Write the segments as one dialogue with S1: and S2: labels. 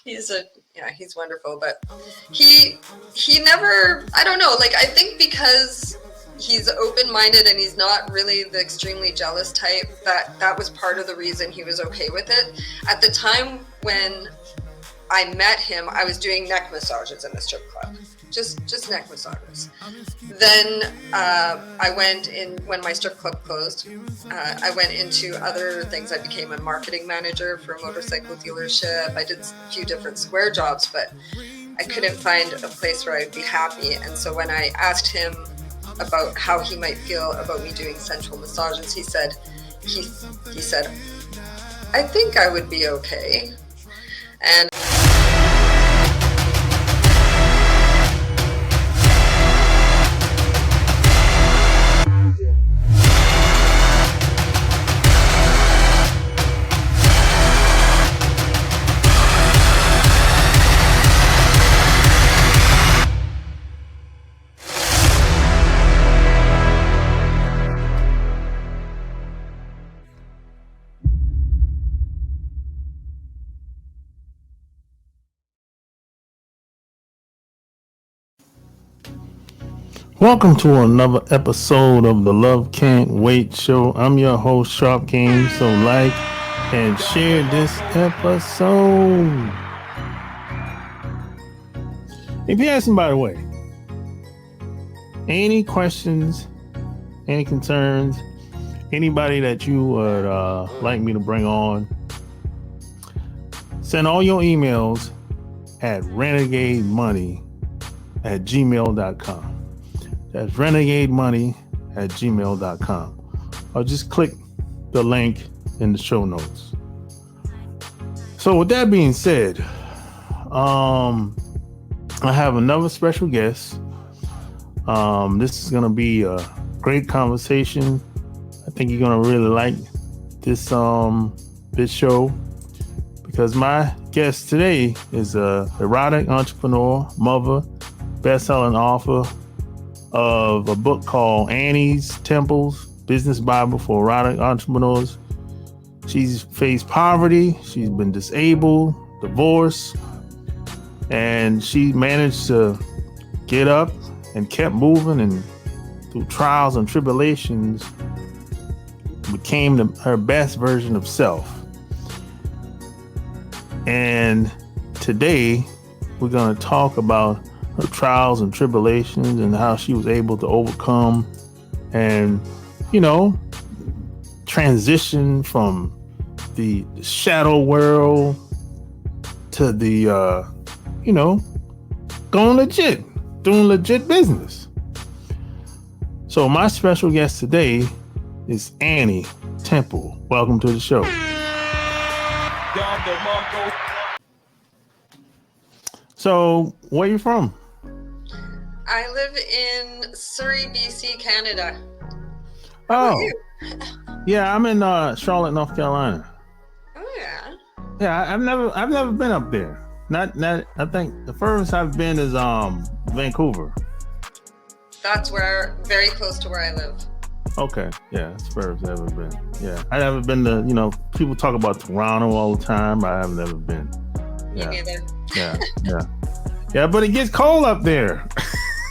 S1: He's wonderful, but he never, I don't know, like I think because he's open-minded and he's not really the extremely jealous type, that was part of the reason he was okay with it. At the time when I met him, I was doing neck massages in the strip club, just neck massages. Then I went in, when my strip club closed, I went into other things. I became a marketing manager for a motorcycle dealership. I did a few different square jobs, but I couldn't find a place where I'd be happy. And so when I asked him about how he might feel about me doing sensual massages, he said, I think I would be okay. And
S2: Welcome to another episode of the Love Can't Wait show. I'm your host, Sharp Game. So like and share this episode. If you ask me, by the way, any questions, any concerns, anybody that you would like me to bring on, send all your emails at renegademoney@gmail.com. That's renegademoney@gmail.com. Or just click the link in the show notes. So with that being said, I have another special guest. This is going to be a great conversation. I think you're going to really like this show, because my guest today is a erotic entrepreneur, mother, best-selling author of a book called Annie's Temples, Business Bible for Erotic Entrepreneurs. She's faced poverty, she's been disabled, divorced, and she managed to get up and kept moving, and through trials and tribulations became her best version of self. And today we're going to talk about her trials and tribulations and how she was able to overcome and, transition from the shadow world to the, going legit, doing legit business. So my special guest today is Annie Temple. Welcome to the show. So where are you from?
S1: I live in Surrey, BC, Canada.
S2: Oh, yeah, I'm in Charlotte, North Carolina.
S1: Oh yeah.
S2: Yeah, I've never been up there. Not. I think the furthest I've been is Vancouver.
S1: That's very close to where I live.
S2: Okay, yeah, that's the furthest I've ever been. Yeah, I haven't been to. People talk about Toronto all the time. I have never been.
S1: Me neither.
S2: Yeah, but it gets cold up there.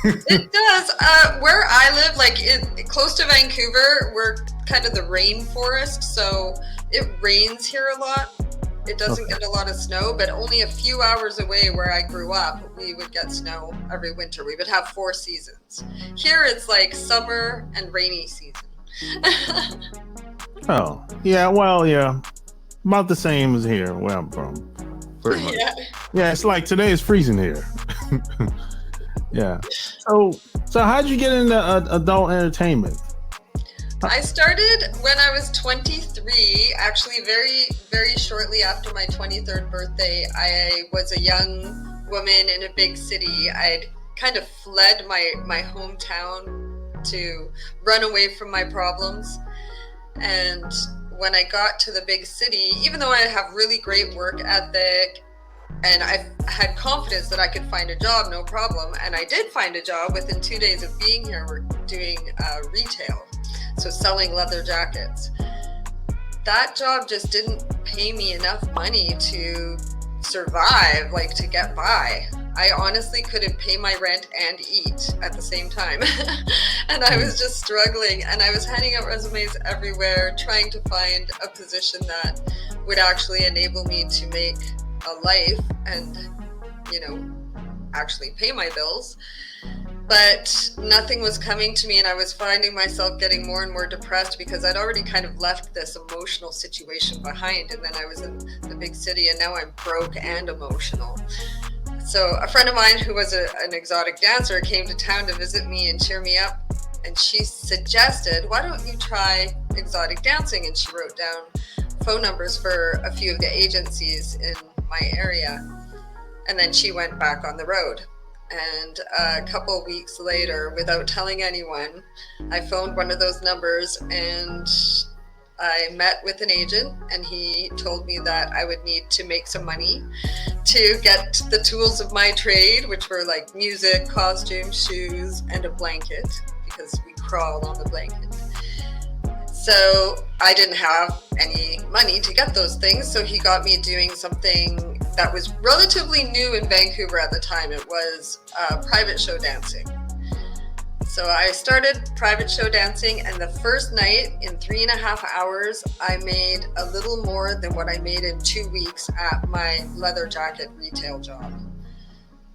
S1: It does. Where I live, close to Vancouver, we're kind of the rainforest, so it rains here a lot. It doesn't get a lot of snow, but only a few hours away where I grew up, we would get snow every winter. We would have 4 seasons. Here it's like summer and rainy season.
S2: Oh, yeah, well, yeah. About the same as here where I'm from. Pretty much. Yeah, it's like today is freezing here. Yeah. So how'd you get into adult entertainment?
S1: I started when I was 23, actually very, very shortly after my 23rd birthday. I was a young woman in a big city. I'd kind of fled my hometown to run away from my problems. And when I got to the big city, even though I have really great work ethic and I had confidence that I could find a job, no problem. And I did find a job within 2 days of being here. We're doing retail, so selling leather jackets. That job just didn't pay me enough money to survive, like to get by. I honestly couldn't pay my rent and eat at the same time. And I was just struggling, and I was handing out resumes everywhere, trying to find a position that would actually enable me to make a life and, you know, actually pay my bills. But nothing was coming to me, and I was finding myself getting more and more depressed because I'd already kind of left this emotional situation behind, and then I was in the big city, and now I'm broke and emotional. So a friend of mine who was an exotic dancer came to town to visit me and cheer me up, and she suggested, why don't you try exotic dancing? And she wrote down phone numbers for a few of the agencies in my area, and then she went back on the road. And a couple weeks later, without telling anyone, I phoned one of those numbers, and I met with an agent, and he told me that I would need to make some money to get the tools of my trade, which were like music, costume, shoes, and a blanket, because we crawl on the blanket. So I didn't have any money to get those things, so he got me doing something that was relatively new in Vancouver at the time. It was private show dancing. So I started private show dancing, and the first night, in 3.5 hours, I made a little more than what I made in 2 weeks at my leather jacket retail job.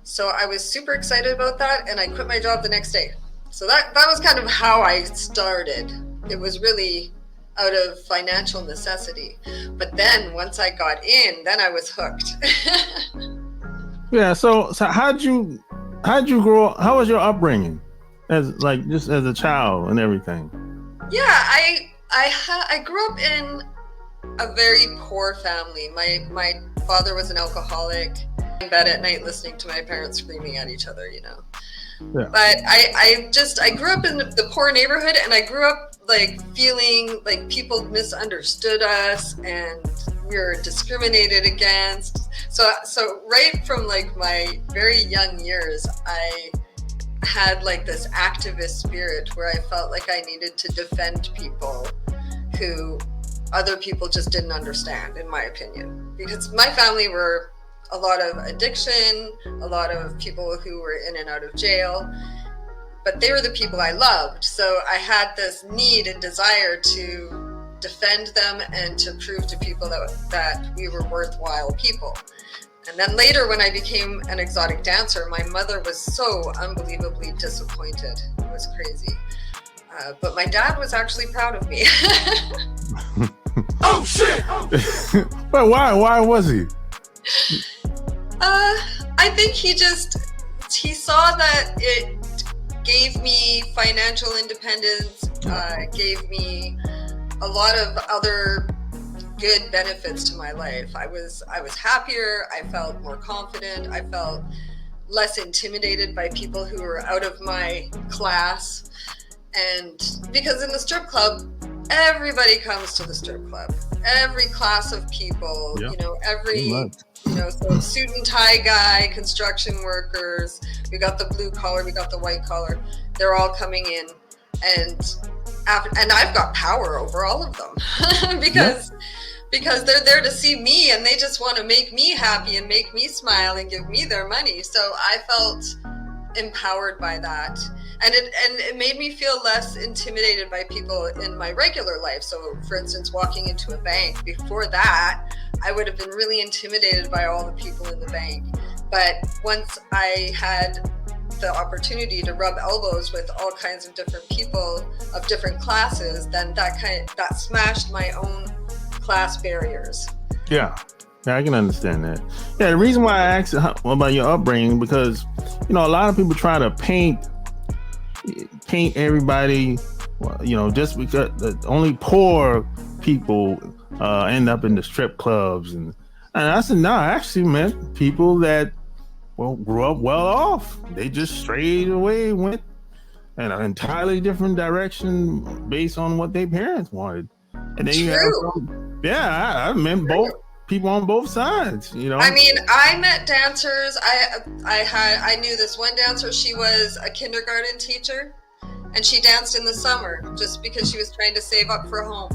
S1: So I was super excited about that, and I quit my job the next day. So that was kind of how I started. It was really out of financial necessity. But then once I got in, then I was hooked.
S2: Yeah. So how'd you grow up? How was your upbringing just as a child and everything?
S1: Yeah, I grew up in a very poor family. My father was an alcoholic. In bed at night listening to my parents screaming at each other, you know. Yeah. But I grew up in the poor neighborhood, and I grew up like feeling like people misunderstood us and we were discriminated against. So right from like my very young years, I had like this activist spirit where I felt like I needed to defend people who other people just didn't understand, in my opinion. Because my family were a lot of addiction, a lot of people who were in and out of jail, but they were the people I loved. So I had this need and desire to defend them and to prove to people that we were worthwhile people. And then later, when I became an exotic dancer, my mother was so unbelievably disappointed. It was crazy. But my dad was actually proud of me.
S2: Oh shit! But why was he?
S1: I think he saw that it gave me financial independence, gave me a lot of other good benefits to my life. I was happier, I felt more confident, I felt less intimidated by people who were out of my class. And because in the strip club, everybody comes to the strip club. Every class of people, yep. So suit and tie guy, construction workers, we got the blue collar, we got the white collar. They're all coming in, and I've got power over all of them because they're there to see me, and they just want to make me happy and make me smile and give me their money. So I felt empowered by that, and it made me feel less intimidated by people in my regular life. So for instance, walking into a bank, before that I would have been really intimidated by all the people in the bank, but once I had the opportunity to rub elbows with all kinds of different people of different classes, then that smashed my own class barriers. Yeah,
S2: I can understand that. Yeah, the reason why I asked about your upbringing, because a lot of people try to paint everybody, just because only poor people end up in the strip clubs, and I said, no, actually, man, people that grew up well off, they just straight away went in an entirely different direction based on what their parents wanted. And then you have I meant both people on both sides,
S1: I mean, I met dancers. I knew this one dancer. She was a kindergarten teacher, and she danced in the summer just because she was trying to save up for home.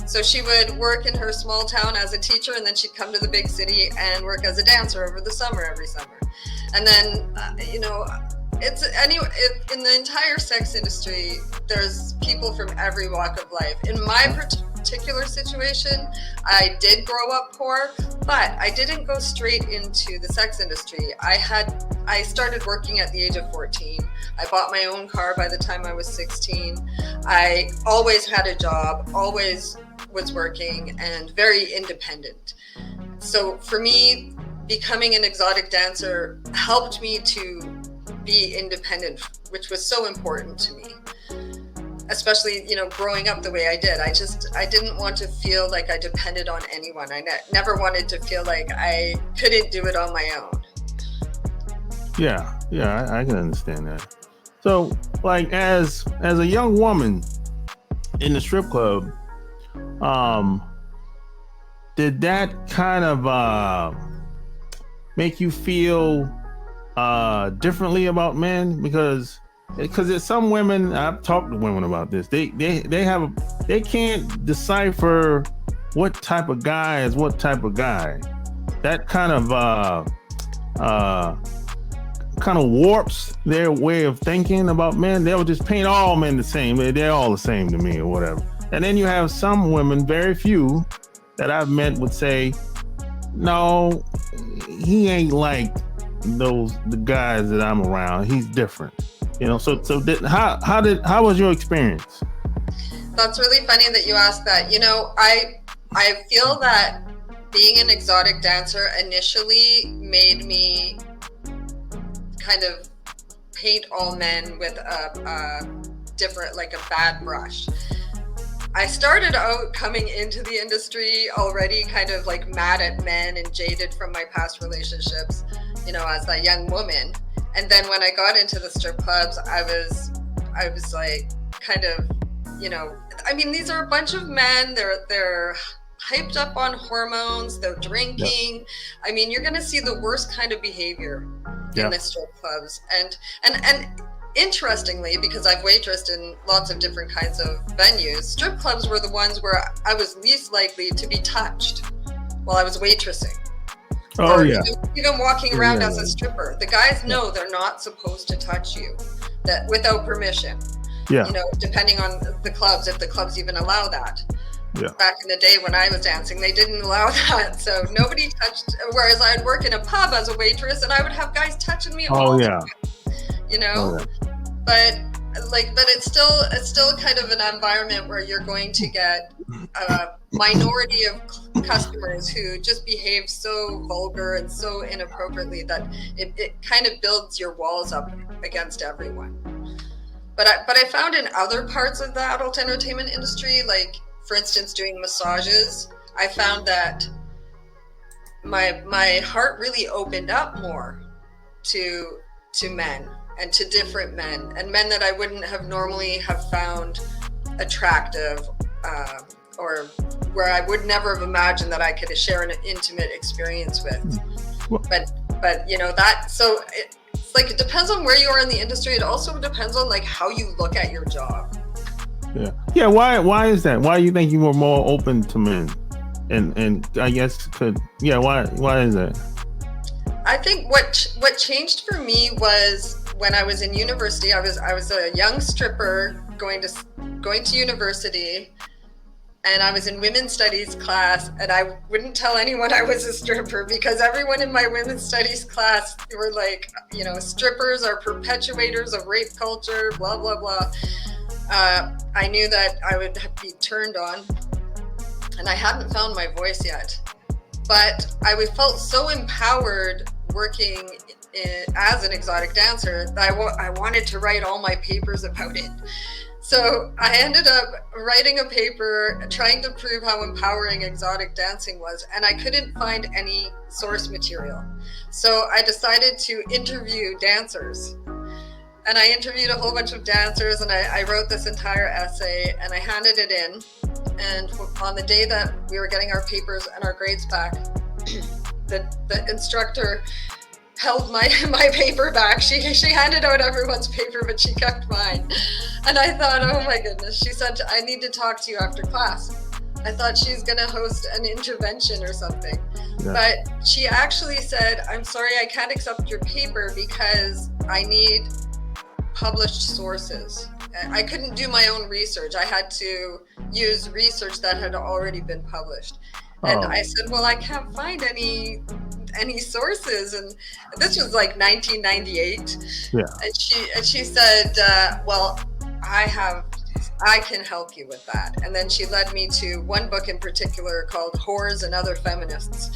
S1: So she would work in her small town as a teacher, and then she'd come to the big city and work as a dancer over the summer, every summer. And then, in the entire sex industry, there's people from every walk of life. In my particular situation, I did grow up poor, but I didn't go straight into the sex industry. I started working at the age of 14. I bought my own car by the time I was 16. I always had a job, always was working, and very independent. So for me, becoming an exotic dancer helped me to be independent, which was so important to me. Especially, growing up the way I did. I didn't want to feel like I depended on anyone. I never wanted to feel like I couldn't do it on my own.
S2: Yeah, I can understand that. So, like, as a young woman in the strip club, did that kind of make you feel differently about men? Because there's some women, I've talked to women about this, they can't decipher what type of guy is what type of guy. That kind of warps their way of thinking about men. They'll just paint all men the same. They're all the same to me or whatever. And then you have some women, very few that I've met, would say, no, he ain't like the guys that I'm around. He's different. How was your experience?
S1: That's really funny that you asked that. I feel that being an exotic dancer initially made me kind of paint all men with a different, like a bad brush. I started out coming into the industry already kind of like mad at men and jaded from my past relationships, as a young woman. And then when I got into the strip clubs, I was like, kind of, these are a bunch of men. They're hyped up on hormones. They're drinking. Yep. You're going to see the worst kind of behavior in the strip clubs. And interestingly, because I've waitressed in lots of different kinds of venues, strip clubs were the ones where I was least likely to be touched while I was waitressing.
S2: Oh,
S1: even walking around as a stripper. The guys know they're not supposed to touch you, that without permission. Yeah. Depending on the clubs, if the clubs even allow that. Yeah. Back in the day when I was dancing, they didn't allow that. So nobody touched, whereas I'd work in a pub as a waitress and I would have guys touching me all the time. But it's still kind of an environment where you're going to get a minority of customers who just behave so vulgar and so inappropriately that it kind of builds your walls up against everyone. But I found in other parts of the adult entertainment industry, like for instance doing massages, I found that my heart really opened up more to men and to different men, and men that I wouldn't have normally have found attractive, or where I would never have imagined that I could share an intimate experience with. But so it's like, it depends on where you are in the industry. It also depends on like how you look at your job.
S2: Yeah. Why is that? Why do you think you were more open to men? And I guess why is that?
S1: I think what changed for me was when I was in university. I was a young stripper going to university, and I was in women's studies class, and I wouldn't tell anyone I was a stripper because everyone in my women's studies class were like, strippers are perpetuators of rape culture, blah, blah, blah. I knew that I would be turned on, and I hadn't found my voice yet. But I felt so empowered working as an exotic dancer that I wanted to write all my papers about it. So I ended up writing a paper trying to prove how empowering exotic dancing was, and I couldn't find any source material. So I decided to interview dancers. And I interviewed a whole bunch of dancers, and I wrote this entire essay, and I handed it in. And on the day that we were getting our papers and our grades back, the instructor held my paper back. She handed out everyone's paper, but she kept mine. And I thought, oh my goodness. She said, I need to talk to you after class. I thought she's gonna host an intervention or something.
S2: Yeah.
S1: But she actually said, I'm sorry, I can't accept your paper because I need published sources. I couldn't do my own research. I had to use research that had already been published. And I said, well, I can't find any sources. And this was like 1998.
S2: Yeah.
S1: And she said, well, I can help you with that. And then she led me to one book in particular called Whores and Other Feminists.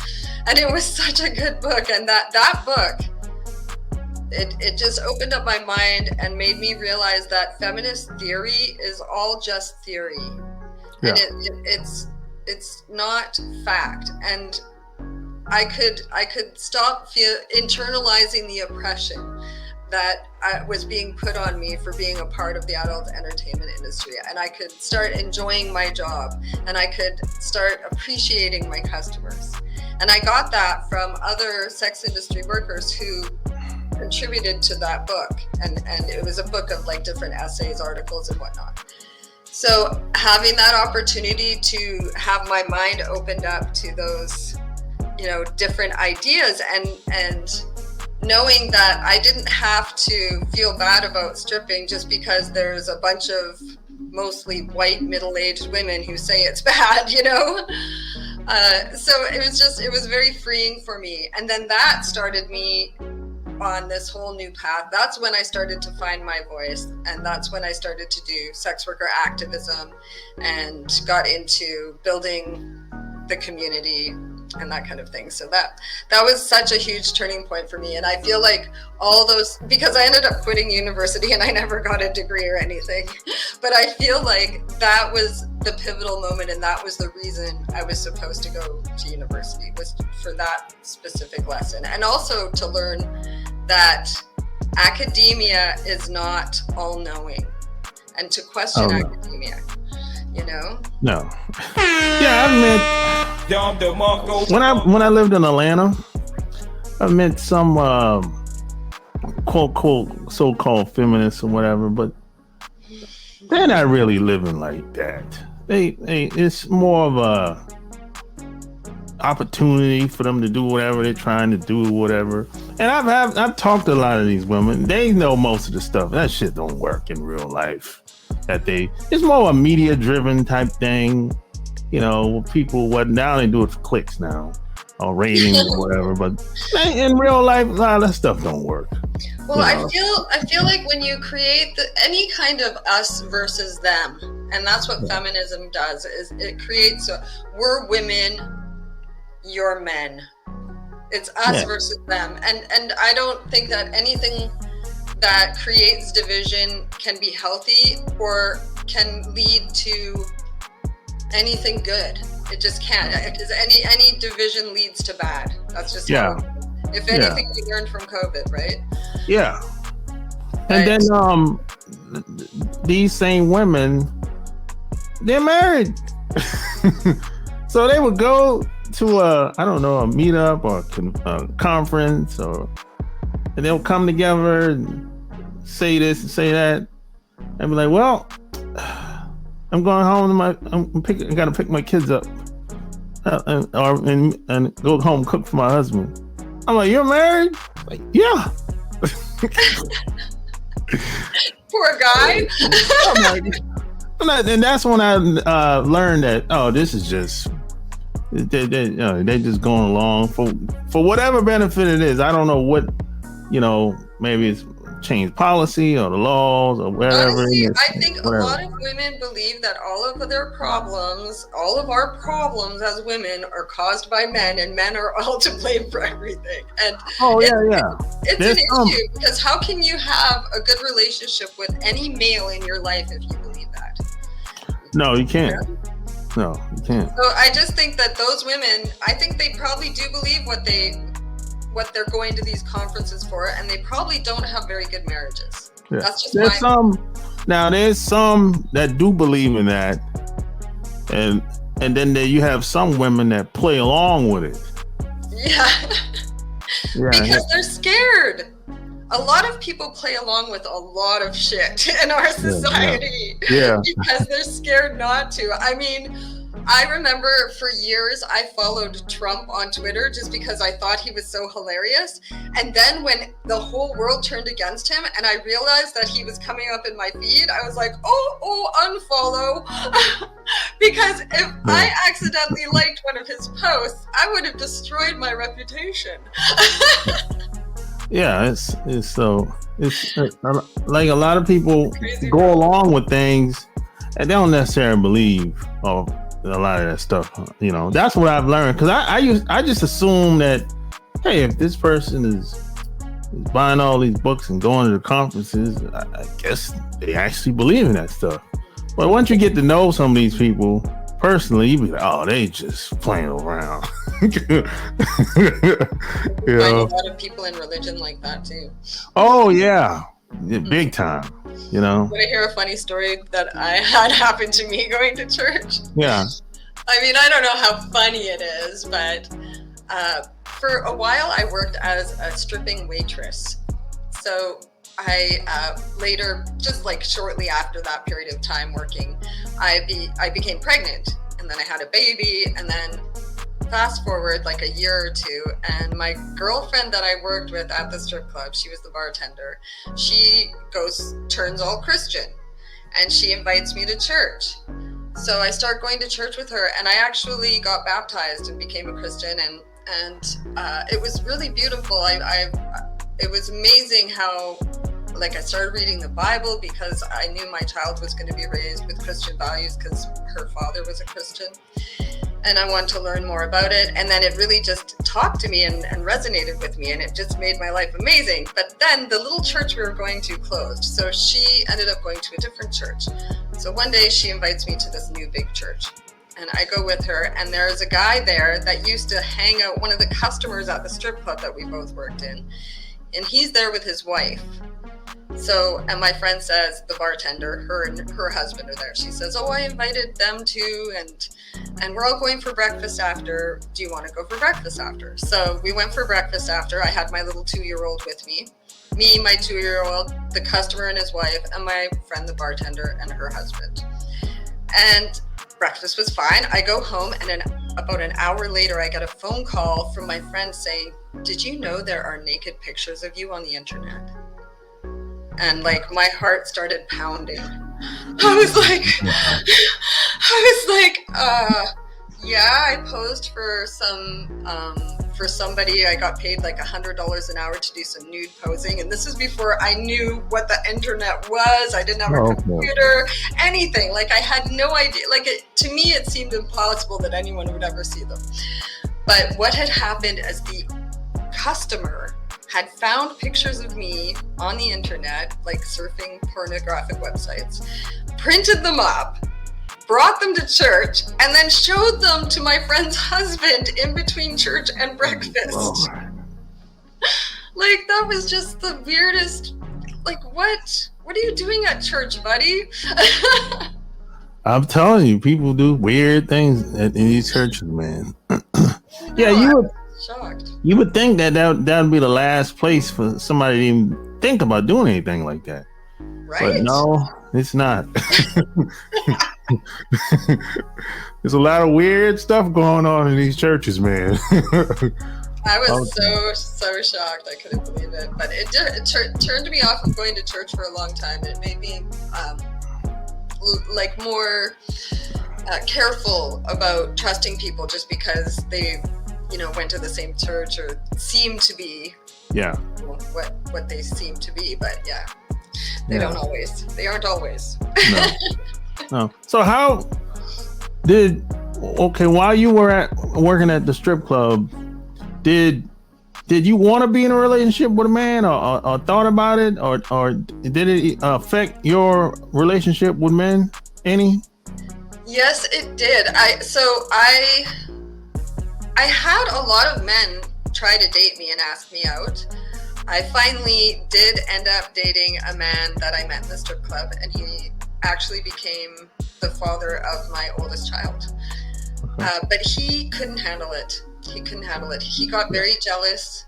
S1: And it was such a good book. And that book, it just opened up my mind and made me realize that feminist theory is all just theory. Yeah. And it's not fact. And I could stop internalizing the oppression that was being put on me for being a part of the adult entertainment industry. And I could start enjoying my job, and I could start appreciating my customers. And I got that from other sex industry workers who contributed to that book. And it was a book of like different essays, articles, and whatnot. So having that opportunity to have my mind opened up to those, different ideas and knowing that I didn't have to feel bad about stripping just because there's a bunch of mostly white middle-aged women who say it's bad, So it was very freeing for me. And then that started me on this whole new path. That's when I started to find my voice. And that's when I started to do sex worker activism and got into building the community and that kind of thing. So that was such a huge turning point for me. And I feel like all those, because I ended up quitting university and I never got a degree or anything, but I feel like that was the pivotal moment, and that was the reason I was supposed to go to university, was for that specific lesson. And also to learn that academia is not all-knowing, and to question academia,
S2: No. Yeah, I met when I lived in Atlanta, I met some quote so-called feminists or whatever, but they're not really living like that. It's more of a opportunity for them to do whatever they're trying to do, whatever. And I've talked to a lot of these women. They know most of the stuff. That shit don't work in real life. It's more a media driven type thing, people now they do it for clicks now or ratings or whatever, but in real life a lot of that stuff don't work.
S1: Well, I feel like when you create any kind of us versus them, and that's what feminism does, is it creates we're women, you're men. It's us versus them. And I don't think that anything that creates division can be healthy or can lead to anything good. It just can't, because any division leads to bad. That's just how, if anything we learned from COVID, right?
S2: Yeah. And then these same women, they're married. So they would go to a meetup or a conference, and they'll come together and say this and say that, and be like, well, I'm going home I gotta pick my kids up and go home and cook for my husband. I'm like, you're married? Like, yeah.
S1: Poor guy.
S2: And that's when I learned that, this is just they just going along for whatever benefit it is. I don't know what, maybe it's change policy or the laws or whatever.
S1: Honestly, I think a lot of women believe that all of our problems as women are caused by men, and men are all to blame for everything. And it's an issue, because how can you have a good relationship with any male in your life if you believe that?
S2: No, you can't. No, you can't.
S1: So I just think that those women, I think they probably do believe what they're going to these conferences for, and they probably don't have very good marriages. Yeah. That's just there's
S2: some that do believe in that, and then you have some women that play along with it.
S1: Because they're scared. A lot of people play along with a lot of shit in our society because they're scared not to. I mean, I remember for years I followed Trump on Twitter just because I thought he was so hilarious. And then when the whole world turned against him and I realized that he was coming up in my feed, I was like, unfollow. Because if I accidentally liked one of his posts, I would have destroyed my reputation.
S2: Yeah, it's like a lot of people go along with things and they don't necessarily believe a lot of that stuff. You know, that's what I've learned, because I just assume that, hey, if this person is buying all these books and going to the conferences, I guess they actually believe in that stuff. But once you get to know some of these people personally, you be like, oh, they just playing around. You
S1: know? I know a lot of people in religion like that too.
S2: Oh yeah, big time. You know.
S1: Want to hear a funny story that I had happen to me going to church?
S2: Yeah.
S1: I mean, I don't know how funny it is, but for a while I worked as a stripping waitress. So I later, just like shortly after that period of time working, I became pregnant, and then I had a baby, and then fast forward like a year or two, and my girlfriend that I worked with at the strip club, she was the bartender, she turns all Christian, and she invites me to church. So I start going to church with her, and I actually got baptized and became a Christian, and it was really beautiful. It was amazing how, like, I started reading the Bible because I knew my child was going to be raised with Christian values because her father was a Christian, and I wanted to learn more about it. And then it really just talked to me and resonated with me, and it just made my life amazing. But then the little church we were going to closed, so she ended up going to a different church. So one day she invites me to this new big church, and I go with her, and there's a guy there that used to hang out, one of the customers at the strip club that we both worked in, and he's there with his wife. So, and my friend says, the bartender, her and her husband are there. She says, oh, I invited them too, and we're all going for breakfast after. Do you want to go for breakfast after? So we went for breakfast after. I had my little 2-year-old with me, my 2-year-old, the customer and his wife, and my friend, the bartender, and her husband. And breakfast was fine. I go home, and then about an hour later, I get a phone call from my friend saying, did you know there are naked pictures of you on the internet? And like my heart started pounding. I was like, yeah, I posed for somebody. I got paid like $100 an hour to do some nude posing. And this is before I knew what the internet was. I didn't have a computer, anything. Like I had no idea. Like to me, it seemed impossible that anyone would ever see them. But what had happened is the customer had found pictures of me on the internet, like surfing pornographic websites, printed them up, brought them to church, and then showed them to my friend's husband in between church and breakfast. Like, that was just the weirdest. Like, what are you doing at church, buddy?
S2: I'm telling you, people do weird things in these churches, man. Yeah,
S1: shocked.
S2: You would think that would be the last place for somebody to even think about doing anything like that.
S1: Right?
S2: But no, it's not. There's a lot of weird stuff going on in these churches, man.
S1: I was so shocked. I couldn't believe it. But it turned me off of going to church for a long time. It made me like more careful about trusting people just because they went to the same church or seemed to be what they seem to be. But yeah, they aren't always.
S2: No. So how while you were working at the strip club, did you want to be in a relationship with a man or thought about it or did it affect your relationship with men any?
S1: Yes, it did. I had a lot of men try to date me and ask me out. I finally did end up dating a man that I met in the strip club, and he actually became the father of my oldest child. But he couldn't handle it. He got very jealous.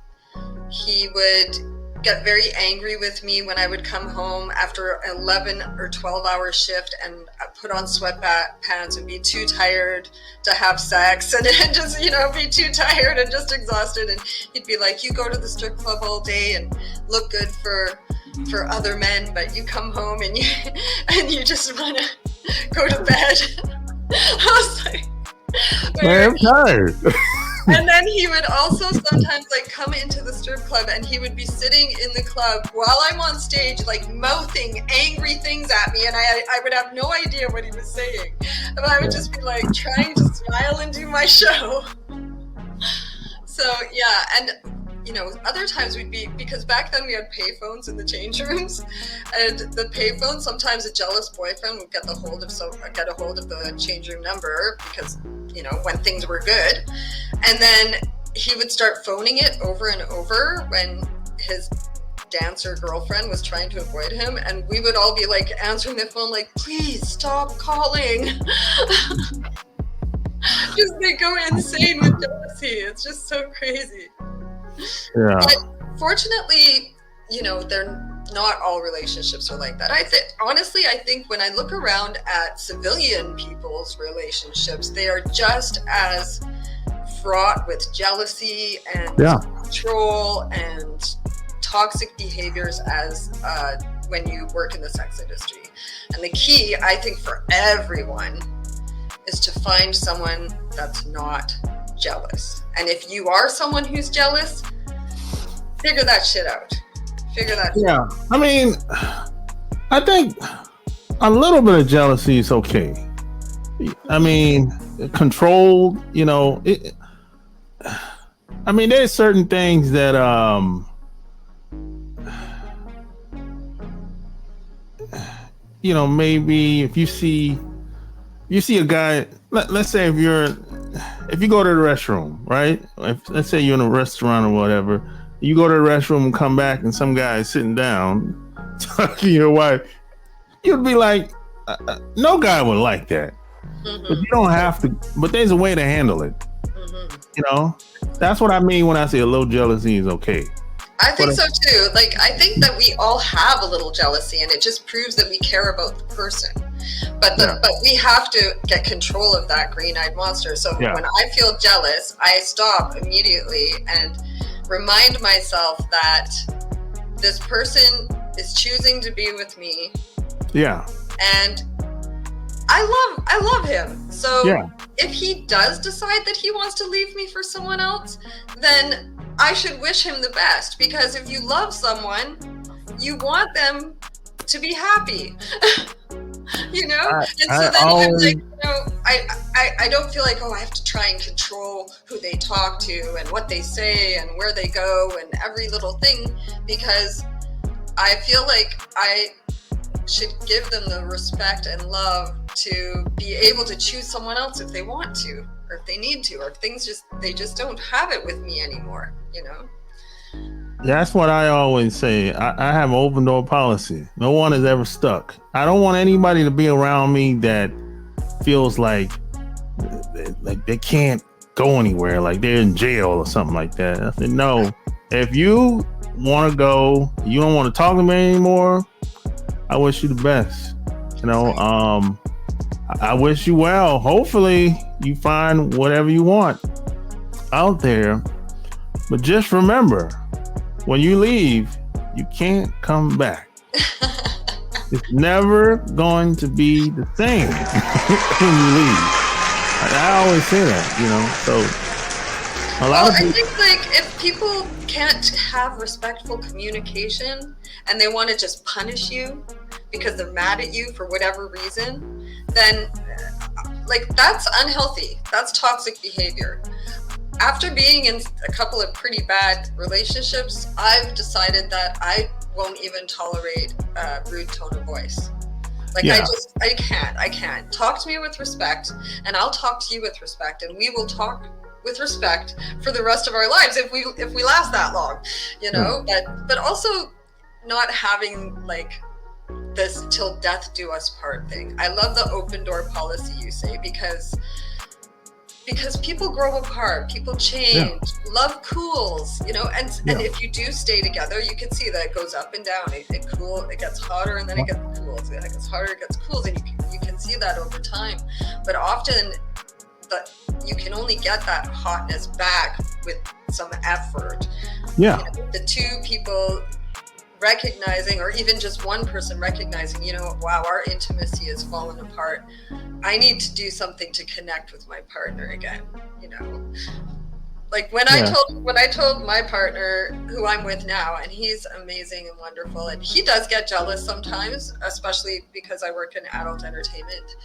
S1: He would get very angry with me when I would come home after an 11 or 12-hour shift and put on sweatpants and be too tired to have sex, and just, you know, be too tired and just exhausted. And he'd be like, you go to the strip club all day and look good for other men, but you come home and you just want to go to bed. I was like,
S2: man, I'm tired.
S1: And then he would also sometimes like come into the strip club and he would be sitting in the club while I'm on stage, like mouthing angry things at me, and I would have no idea what he was saying, and I would just be like trying to smile and do my show. So yeah, and you know, other times we'd be, because back then we had payphones in the change rooms, and the payphone, sometimes a jealous boyfriend would get a hold of the change room number, because, you know, when things were good, and then he would start phoning it over and over when his dancer girlfriend was trying to avoid him, and we would all be like answering the phone like, please stop calling. Just, they go insane with jealousy. It's just so crazy.
S2: Yeah.
S1: But fortunately, you know, they're not all relationships are like that. Honestly, I think when I look around at civilian people's relationships, they are just as fraught with jealousy and control and toxic behaviors as when you work in the sex industry. And the key, I think, for everyone is to find someone that's not jealous. And if you are someone who's jealous, figure that shit out.
S2: Yeah. I mean, I think a little bit of jealousy is okay. I mean, controlled, you know, I mean, there's certain things that, you know, maybe if you see a guy, let's say if you go to the restroom, right? Let's say you're in a restaurant or whatever, you go to the restroom and come back and some guy is sitting down talking to your wife, you'd be like, no guy would like that. Mm-hmm. But you don't have to, but there's a way to handle it. Mm-hmm. You know, that's what I mean when I say a little jealousy is okay.
S1: I think so too. Like, I think that we all have a little jealousy, and it just proves that we care about the person. But we have to get control of that green-eyed monster. So when I feel jealous, I stop immediately and remind myself that this person is choosing to be with me. Yeah. And I love him. So if he does decide that he wants to leave me for someone else, then I should wish him the best, because if you love someone, you want them to be happy. You know? I'm like, you know, I don't feel like, I have to try and control who they talk to and what they say and where they go and every little thing, because I feel like I should give them the respect and love to be able to choose someone else if they want to, or if they need to, or if they just don't have it with me anymore, you know?
S2: That's what I always say. I have an open door policy. No one is ever stuck. I don't want anybody to be around me that feels like they can't go anywhere, like they're in jail or something like that. I said, no, if you want to go, you don't want to talk to me anymore, I wish you the best. You know, I wish you well. Hopefully you find whatever you want out there. But just remember, when you leave, you can't come back. It's never going to be the same when you leave. I always say that, you know. So
S1: I think, like, if people can't have respectful communication and they want to just punish you because they're mad at you for whatever reason, then like, that's unhealthy. That's toxic behavior. After being in a couple of pretty bad relationships, I've decided that I won't even tolerate a rude tone of voice. Like, I can't. Talk to me with respect, and I'll talk to you with respect, and we will talk with respect for the rest of our lives if we last that long, you know. But also not having like this till death do us part thing. I love the open door policy you say, because because people grow apart, people change, love cools, you know, and if you do stay together, you can see that it goes up and down. It gets hotter, and then it gets cools. It gets hotter, it gets cools, and you can see that over time. But often, you can only get that hotness back with some effort.
S2: Yeah.
S1: You know, the two people recognizing, or even just one person recognizing, you know, wow, our intimacy has fallen apart. I need to do something to connect with my partner again, you know. Like when I told my partner, who I'm with now, and he's amazing and wonderful, and he does get jealous sometimes, especially because I work in adult entertainment.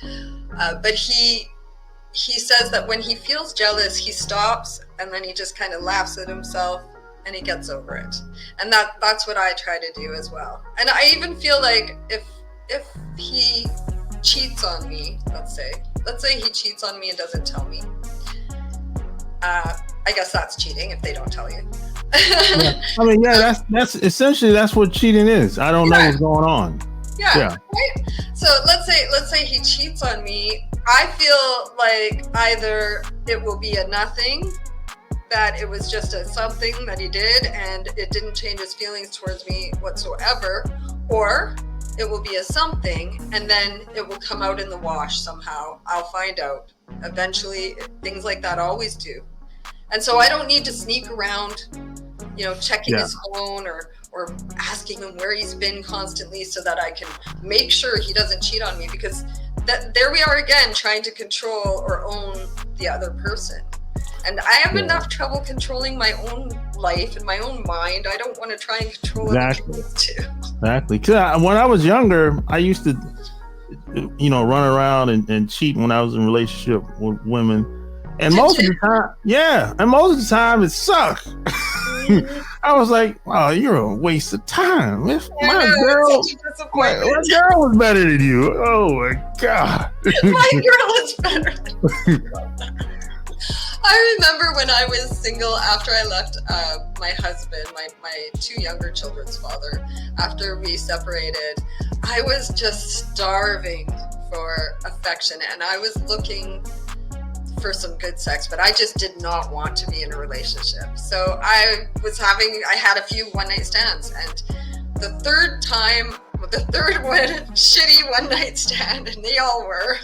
S1: But he says that when he feels jealous, he stops and then he just kind of laughs at himself and he gets over it. And that's what I try to do as well. And I even feel like if he cheats on me, let's say he cheats on me and doesn't tell me, I guess that's cheating if they don't tell you.
S2: Yeah. I mean, yeah, that's essentially that's what cheating is. I don't know what's going on.
S1: Yeah. Right? So let's say he cheats on me. I feel like either it will be a nothing, that it was just a something that he did and it didn't change his feelings towards me whatsoever, or it will be a something and then it will come out in the wash somehow. I'll find out eventually. Things like that always do. And so I don't need to sneak around, you know, checking his phone or asking him where he's been constantly so that I can make sure he doesn't cheat on me, because there we are again, trying to control or own the other person. And I have enough trouble controlling my own life and my own mind. I don't want to try and control other people's too. Exactly.
S2: Because when I was younger, I used to, you know, run around and cheat when I was in a relationship with women. And most of the time it sucked. I was like, "Wow, you're a waste of time. My girl was better than you. Oh my god,
S1: my girl is better than you." I remember when I was single after I left my husband, my two younger children's father. After we separated, I was just starving for affection, and I was looking for some good sex, but I just did not want to be in a relationship. So I had a few one-night stands, and the third one, shitty one-night stand, and they all were.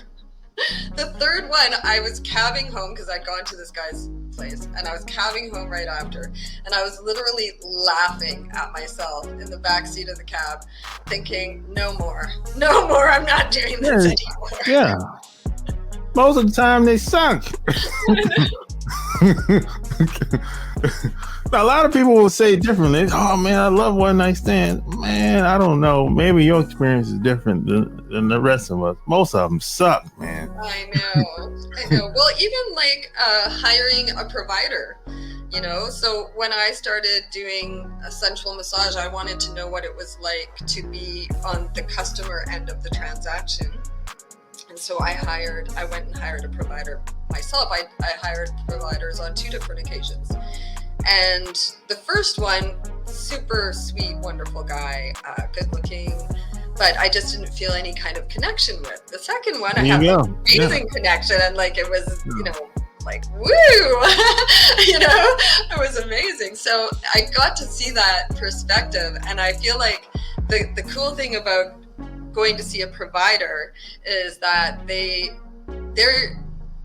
S1: The third one, I was cabbing home because I'd gone to this guy's place, and I was cabbing home right after, and I was literally laughing at myself in the back seat of the cab, thinking, no more, I'm not doing this anymore.
S2: Yeah. Most of the time they suck. A lot of people will say differently. Oh man, I love one night stand. Man, I don't know. Maybe your experience is different than the rest of us. Most of them suck, man.
S1: I know. Well, even like hiring a provider, you know. So when I started doing a sensual massage, I wanted to know what it was like to be on the customer end of the transaction. And so I went and hired a provider myself. I hired providers on 2 different occasions. And the first one, super sweet, wonderful guy, good looking, but I just didn't feel any kind of connection with. The second one, I had an amazing connection, and like it was, you know, like, woo, you know, it was amazing. So I got to see that perspective, and I feel like the cool thing about going to see a provider is that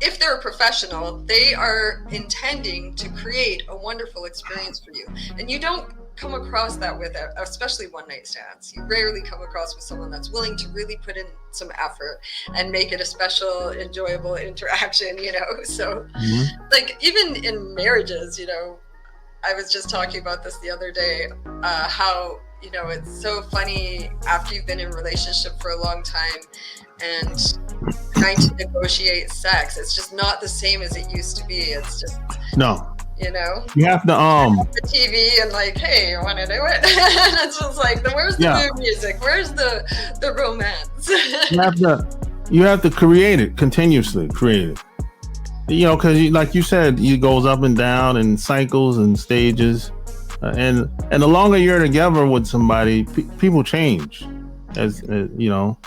S1: if they're a professional, they are intending to create a wonderful experience for you. And you don't come across that with, especially one-night stands. You rarely come across with someone that's willing to really put in some effort and make it a special, enjoyable interaction, you know? So like even in marriages, you know, I was just talking about this the other day, how, you know, it's so funny after you've been in a relationship for a long time and trying to negotiate sex. It's just not the same as it used to be. It's just,
S2: no,
S1: you know,
S2: you have to
S1: the TV and like, hey, you want to do it? And it's just like, where's the new music? Where's the romance?
S2: you have to create it, continuously create it. You know, because like you said, it goes up and down in cycles and stages. And the longer you're together with somebody, people change, as you know.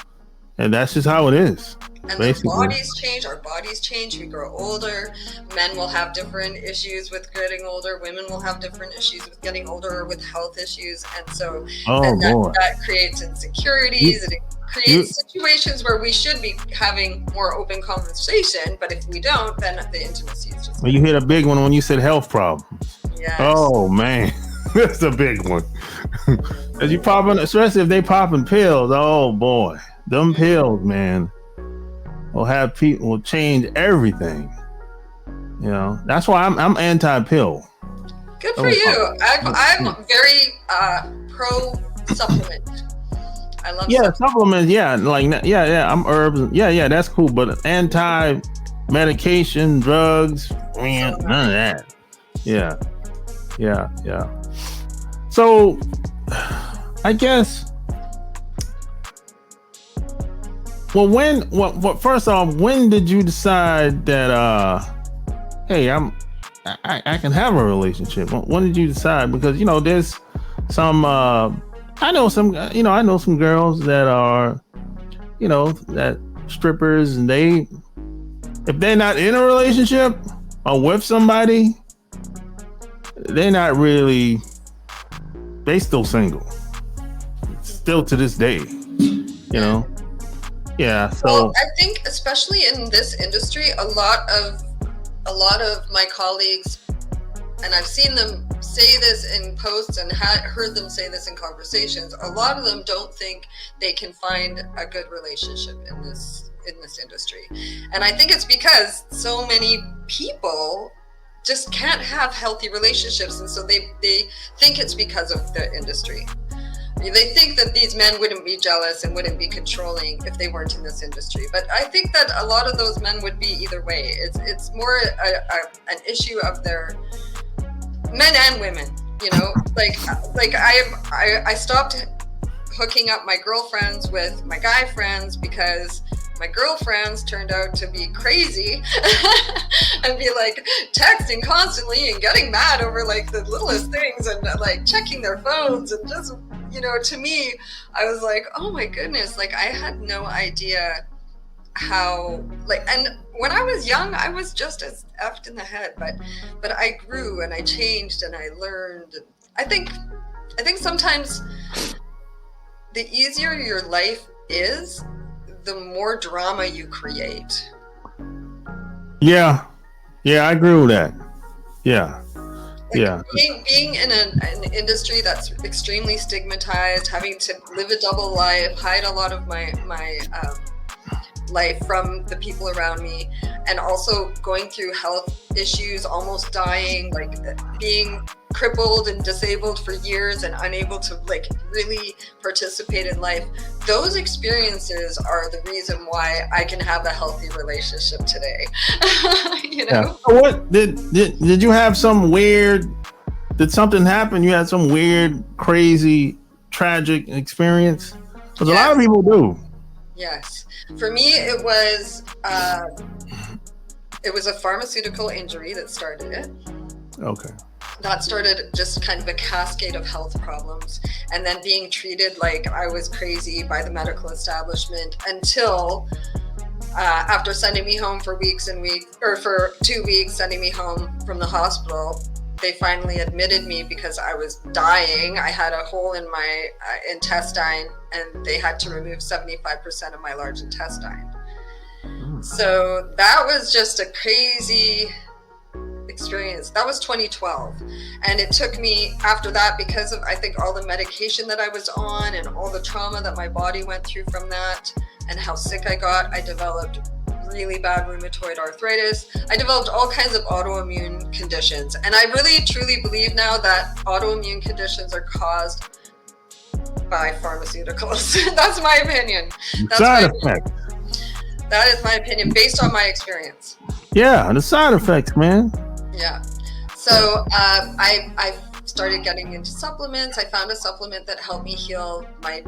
S2: And that's just how it is.
S1: And
S2: Basically.
S1: their bodies change, our bodies change, we grow older. Men will have different issues with getting older. Women will have different issues with getting older or with health issues. And so that creates insecurities. It creates situations where we should be having more open conversation. But if we don't, then the intimacy is just...
S2: Well, you hit a big one when you said health problems.
S1: Yes.
S2: Oh, man. That's a big one. As you popping, especially if they popping pills. Oh, boy. Them pills, man. Will change everything. You know, that's why I'm anti-pill.
S1: Good for you. I'm very pro supplement. I love
S2: supplements. Yeah, like I'm herbs. Yeah, that's cool. But anti-medication, drugs, none of that. Yeah. So, I guess. Well, first off, when did you decide that, hey, I can have a relationship? When did you decide? Because, you know, there's some, I know some girls that are, you know, that strippers, and if they're not in a relationship or with somebody, they're not really, they still single. Still to this day, you know? Yeah. So
S1: well, I think especially in this industry, a lot of my colleagues, and I've seen them say this in posts and heard them say this in conversations, a lot of them don't think they can find a good relationship in this industry. And I think it's because so many people just can't have healthy relationships, and so they think it's because of the industry. They think that these men wouldn't be jealous and wouldn't be controlling if they weren't in this industry. But I think that a lot of those men would be either way. It's more an issue of their men and women, you know, like I stopped hooking up my girlfriends with my guy friends because my girlfriends turned out to be crazy and be like texting constantly and getting mad over like the littlest things and like checking their phones, and just, you know, to me, I was like, oh my goodness, like I had no idea how, like, and when I was young, I was just as effed in the head, but I grew and I changed and I learned. I think sometimes the easier your life is, the more drama you create.
S2: Yeah, I agree with that. Yeah.
S1: Like being in an industry that's extremely stigmatized, having to live a double life, hide a lot of my life from the people around me, and also going through health issues, almost dying, like being crippled and disabled for years and unable to like really participate in life. Those experiences are the reason why I can have a healthy relationship today. You know? Yeah.
S2: So what did you have some weird, did something happen? You had some weird, crazy, tragic experience? Because a lot of people do.
S1: Yes. For me, it was a pharmaceutical injury that started it. Okay. That started just kind of a cascade of health problems, and then being treated like I was crazy by the medical establishment until after sending me home for weeks and weeks, or for 2 weeks, sending me home from the hospital, they finally admitted me because I was dying. I had a hole in my intestine, and they had to remove 75% of my large intestine. So that was just a crazy experience. That was 2012. And it took me after that, because of, I think, all the medication that I was on and all the trauma that my body went through from that and how sick I got, I developed really bad rheumatoid arthritis. I developed all kinds of autoimmune conditions. And I really, truly believe now that autoimmune conditions are caused by pharmaceuticals. That's my opinion. That's
S2: side effects.
S1: That is my opinion based on my experience.
S2: Yeah, the side effects, man.
S1: Yeah. So I started getting into supplements. I found a supplement that helped me heal my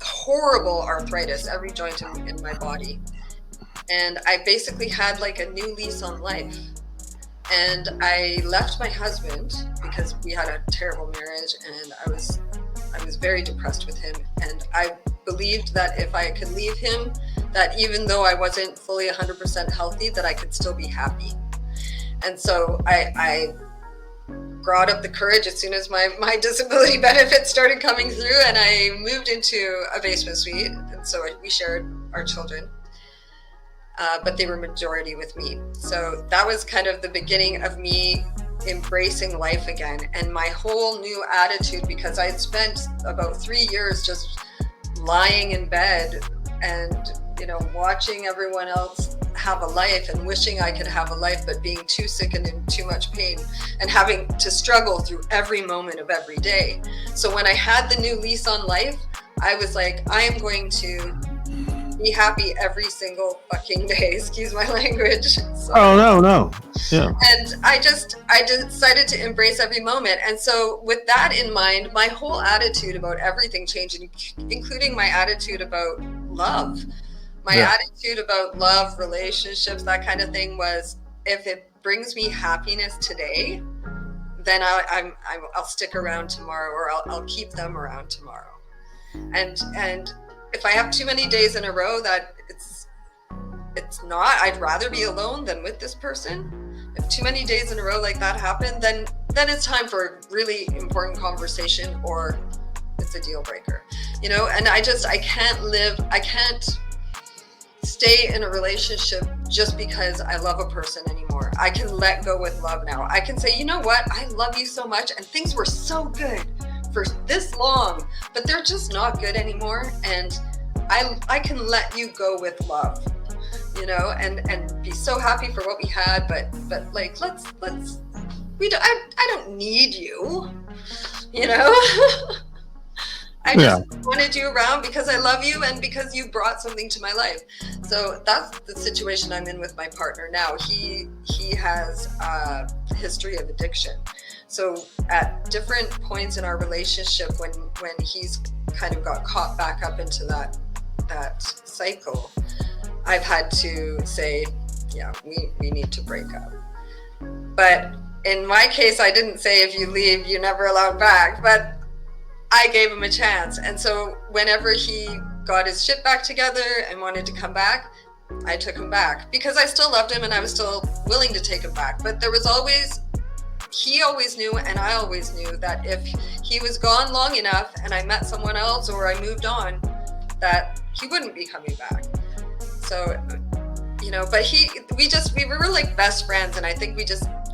S1: horrible arthritis, every joint in my body. And I basically had like a new lease on life. And I left my husband because we had a terrible marriage, and I was was very depressed with him, and I believed that if I could leave him, that even though I wasn't fully 100% healthy, that I could still be happy. And so I brought up the courage as soon as my disability benefits started coming through, and I moved into a basement suite, and so we shared our children, but they were majority with me. So that was kind of the beginning of me embracing life again, and my whole new attitude, because I had spent about 3 years just lying in bed and, you know, watching everyone else have a life and wishing I could have a life, but being too sick and in too much pain and having to struggle through every moment of every day. So when I had the new lease on life, I was like, I am going to be happy every single fucking day. Excuse my language. Sorry.
S2: Oh, no. Yeah.
S1: And I decided to embrace every moment. And so with that in mind, my whole attitude about everything changed, including my attitude about love. My attitude about love, relationships, that kind of thing was, if it brings me happiness today, then I'll stick around tomorrow, or I'll keep them around tomorrow. And if I have too many days in a row that it's not, I'd rather be alone than with this person. If too many days in a row like that happen, then it's time for a really important conversation, or it's a deal breaker, you know? And I can't stay in a relationship just because I love a person anymore. I can let go with love now. I can say, you know what? I love you so much, and things were so good for this long, but they're just not good anymore. And I can let you go with love, you know, and be so happy for what we had, but like, I don't need you, you know? I just wanted you around because I love you and because you brought something to my life. So that's the situation I'm in with my partner now. He has a history of addiction. So at different points in our relationship, when he's kind of got caught back up into that cycle, I've had to say, yeah, we need to break up. But in my case, I didn't say, if you leave, you're never allowed back. But I gave him a chance. And so whenever he got his shit back together and wanted to come back, I took him back, because I still loved him and I was still willing to take him back. But he always knew, and I always knew, that if he was gone long enough and I met someone else or I moved on, that he wouldn't be coming back. So, you know, but we were like best friends. And I think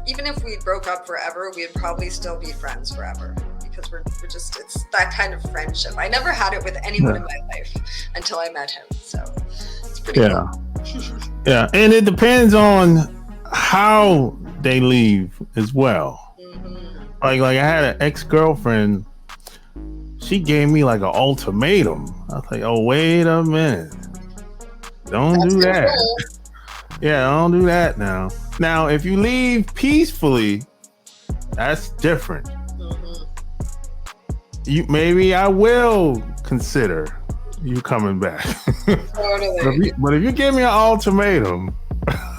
S1: even if we broke up forever, we'd probably still be friends forever. Because it's that kind of friendship. I never had it with anyone in my life until I met him. So it's pretty cool.
S2: Yeah. And it depends on how they leave as well. Mm-hmm. Like I had an ex-girlfriend. She gave me like an ultimatum. I was like, oh, wait a minute. Don't do that. Cool. Yeah, don't do that now. Now, if you leave peacefully, that's different. Maybe I will consider you coming back. Totally. But if you give me an ultimatum.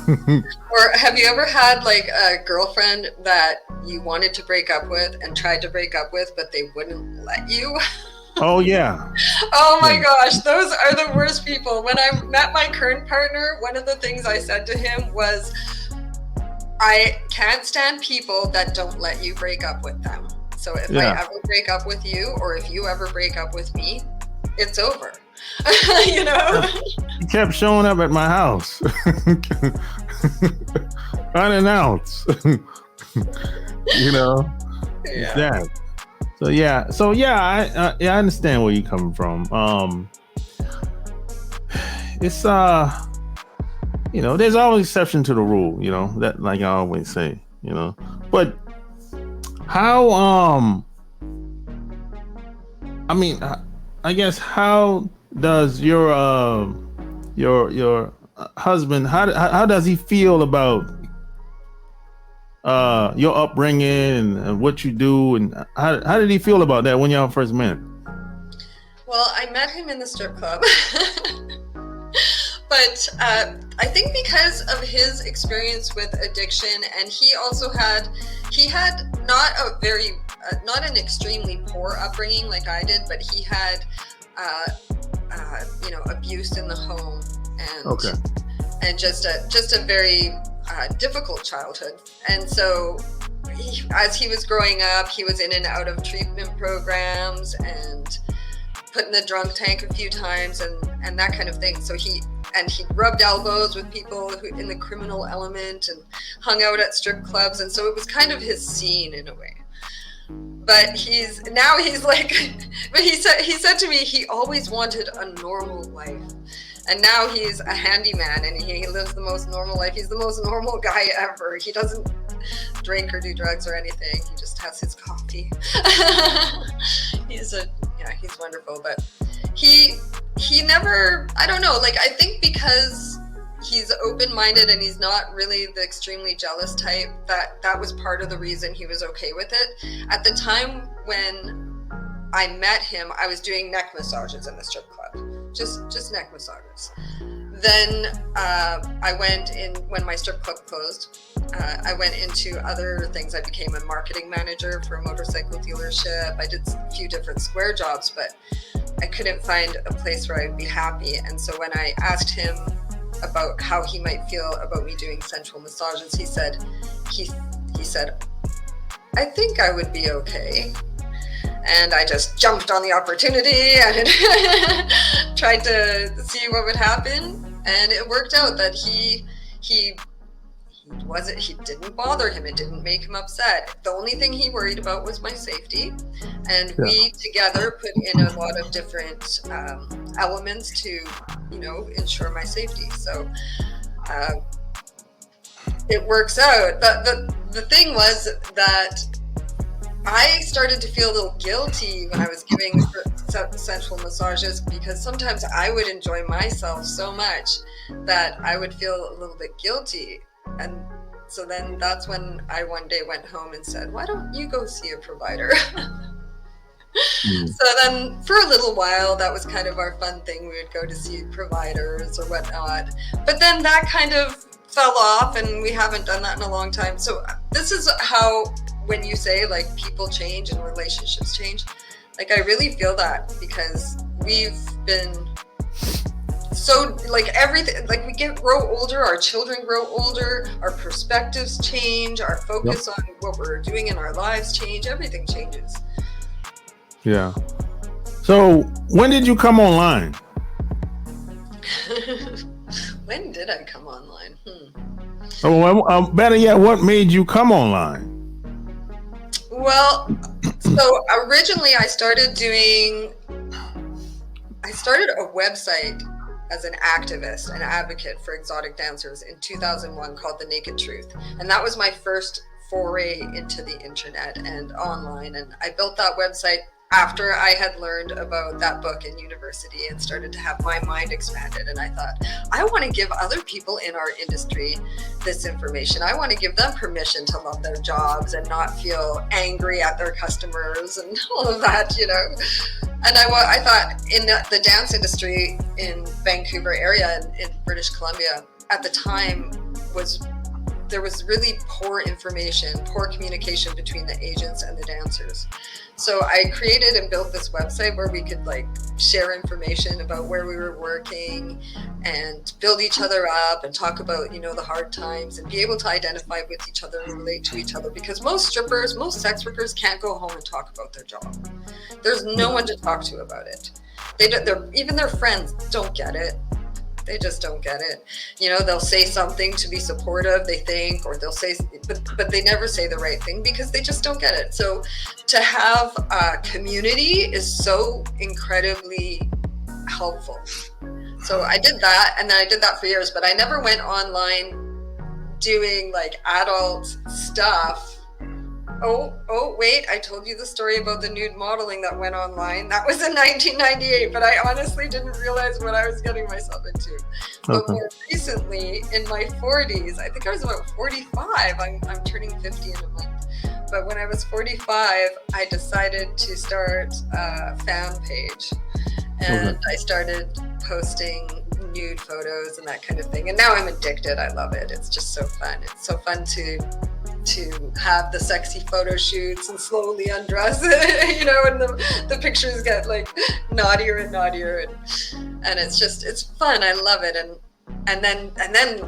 S1: Or have you ever had like a girlfriend that you wanted to break up with and tried to break up with, but they wouldn't let you?
S2: Oh, yeah.
S1: Oh my gosh, those are the worst people. When I met my current partner, one of the things I said to him was, I can't stand people that don't let you break up with them. So if I ever break up with you, or if you ever break up with me, it's over. You know?
S2: He kept showing up at my house. Unannounced. You know? Yeah. I understand where you're coming from. It's you know, there's always exception to the rule, you know, that, like I always say, you know. But how I mean, I guess, how does your husband, how does he feel about your upbringing and what you do, and how did he feel about that when y'all first met?
S1: Well, I met him in the strip club. But I think because of his experience with addiction, and he had not a very not an extremely poor upbringing like I did, but he had, abuse in the home, and just a very difficult childhood. And so as he was growing up, he was in and out of treatment programs and put in the drunk tank a few times and that kind of thing. So he rubbed elbows with people who in the criminal element and hung out at strip clubs. And so it was kind of his scene in a way. But he's like, but he said to me, he always wanted a normal life. And now he's a handyman and he lives the most normal life. He's the most normal guy ever. He doesn't drink or do drugs or anything. He just has his coffee. He's wonderful. But he never, I don't know, like I think because he's open-minded and he's not really the extremely jealous type, that was part of the reason he was okay with it. At the time when I met him, I was doing neck massages in the strip club, just neck massages. Then I went in, when my strip club closed, I went into other things. I became a marketing manager for a motorcycle dealership. I did a few different square jobs, but I couldn't find a place where I'd be happy. And so when I asked him about how he might feel about me doing sensual massages, he said, I think I would be okay. And I just jumped on the opportunity and tried to see what would happen. And it worked out that he didn't bother him. It didn't make him upset. The only thing he worried about was my safety. And we together put in a lot of different elements to, ensure my safety. So it works out. The thing was that I started to feel a little guilty when I was giving sensual massages, because sometimes I would enjoy myself so much that I would feel a little bit guilty. And so then that's when I one day went home and said, why don't you go see a provider? So then for a little while, that was kind of our fun thing. We would go to see providers or whatnot. But then that kind of fell off and we haven't done that in a long time. So this is how, when you say like people change and relationships change, like I really feel that, because we've been so like everything, like we grow older, our children grow older, our perspectives change, our focus on what we're doing in our lives change, everything changes.
S2: Yeah. So when did you come online?
S1: When did I come online?
S2: Oh, better yet, what made you come online?
S1: Well, so originally I started a website as an activist, an advocate for exotic dancers in 2001 called The Naked Truth. And that was my first foray into the internet and online. And I built that website after I had learned about that book in university and started to have my mind expanded. And I thought, I want to give other people in our industry this information. I want to give them permission to love their jobs and not feel angry at their customers and all of that, And I thought in the dance industry in Vancouver area in British Columbia at the time there was really poor information, poor communication between the agents and the dancers. So I created and built this website where we could like share information about where we were working and build each other up and talk about, the hard times and be able to identify with each other and relate to each other, because most strippers, most sex workers can't go home and talk about their job. There's no one to talk to about it. Even their friends don't get it. They just don't get it. They'll say something to be supportive, they think, or they'll say, but they never say the right thing because they just don't get it. So to have a community is so incredibly helpful. So I did that, and then I did that for years, but I never went online doing like adult stuff. Oh, wait, I told you the story about the nude modeling that went online. That was in 1998, but I honestly didn't realize what I was getting myself into. But more recently, in my 40s, I think I was about 45. I'm turning 50 in a month. But when I was 45, I decided to start a fan page. And I started posting nude photos and that kind of thing. And now I'm addicted. I love it. It's just so fun. It's so fun to to have the sexy photo shoots and slowly undress, you know, and the pictures get like naughtier and naughtier, and it's fun. I love it. And then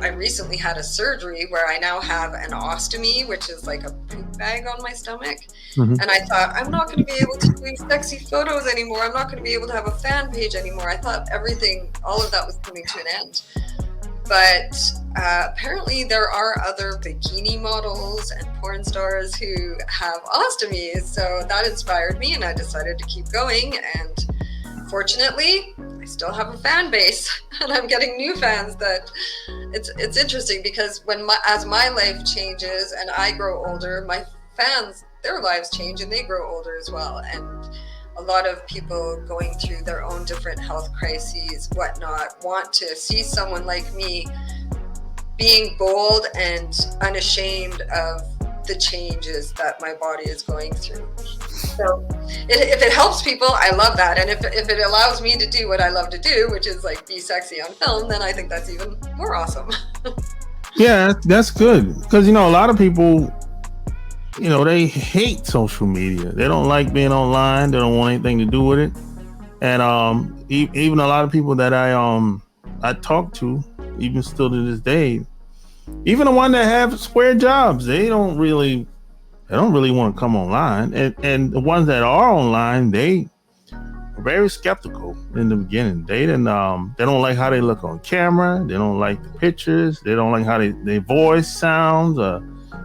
S1: I recently had a surgery where I now have an ostomy, which is like a poop bag on my stomach.
S2: Mm-hmm.
S1: And I thought, I'm not going to be able to do sexy photos anymore. I'm not going to be able to have a fan page anymore. I thought all of that was coming to an end. But apparently there are other bikini models and porn stars who have ostomies. So that inspired me, and I decided to keep going. And fortunately, I still have a fan base, and I'm getting new fans. That it's interesting, because as my life changes and I grow older, my fans, their lives change and they grow older as well. And a lot of people going through their own different health crises, whatnot, want to see someone like me being bold and unashamed of the changes that my body is going through. So if it helps people, I love that. And if it allows me to do what I love to do, which is like be sexy on film, then I think that's even more awesome.
S2: Yeah, that's good. Because, you know, a lot of people, you know, they hate social media. They don't like being online. They don't want anything to do with it. And even a lot of people that I talk to, even still to this day, even the one that have square jobs, they don't really want to come online. And the ones that are online, they are very skeptical in the beginning. They don't like how they look on camera. They don't like the pictures. They don't like how their voice sounds.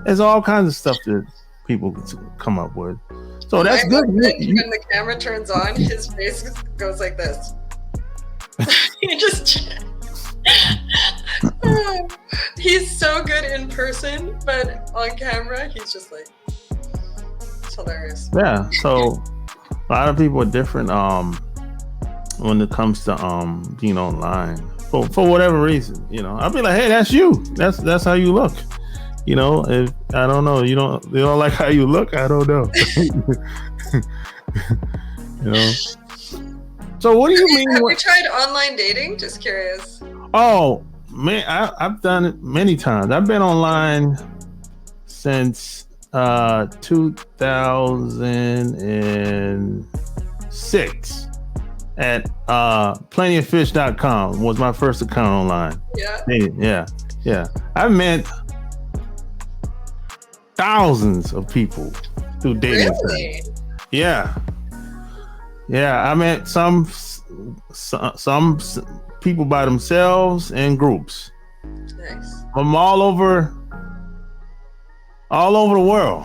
S2: There's all kinds of stuff that people come up with. So that's good.
S1: When the camera turns on, his face goes like this. He just he's so good in person, but on camera, he's just like, it's hilarious.
S2: Yeah. So a lot of people are different when it comes to being online for whatever reason. You know, I'll be like, hey, that's you. That's how you look. You know, if I don't know, they don't like how you look, I don't know. You know. So what do you mean?
S1: Have you tried online dating? Just curious.
S2: Oh man, I've done it many times. I've been online since 2006 at plentyoffish.com was my first account online. Yeah. I've met thousands of people through dating sites. Yeah. I met some people by themselves and groups.
S1: Nice.
S2: From all over the world.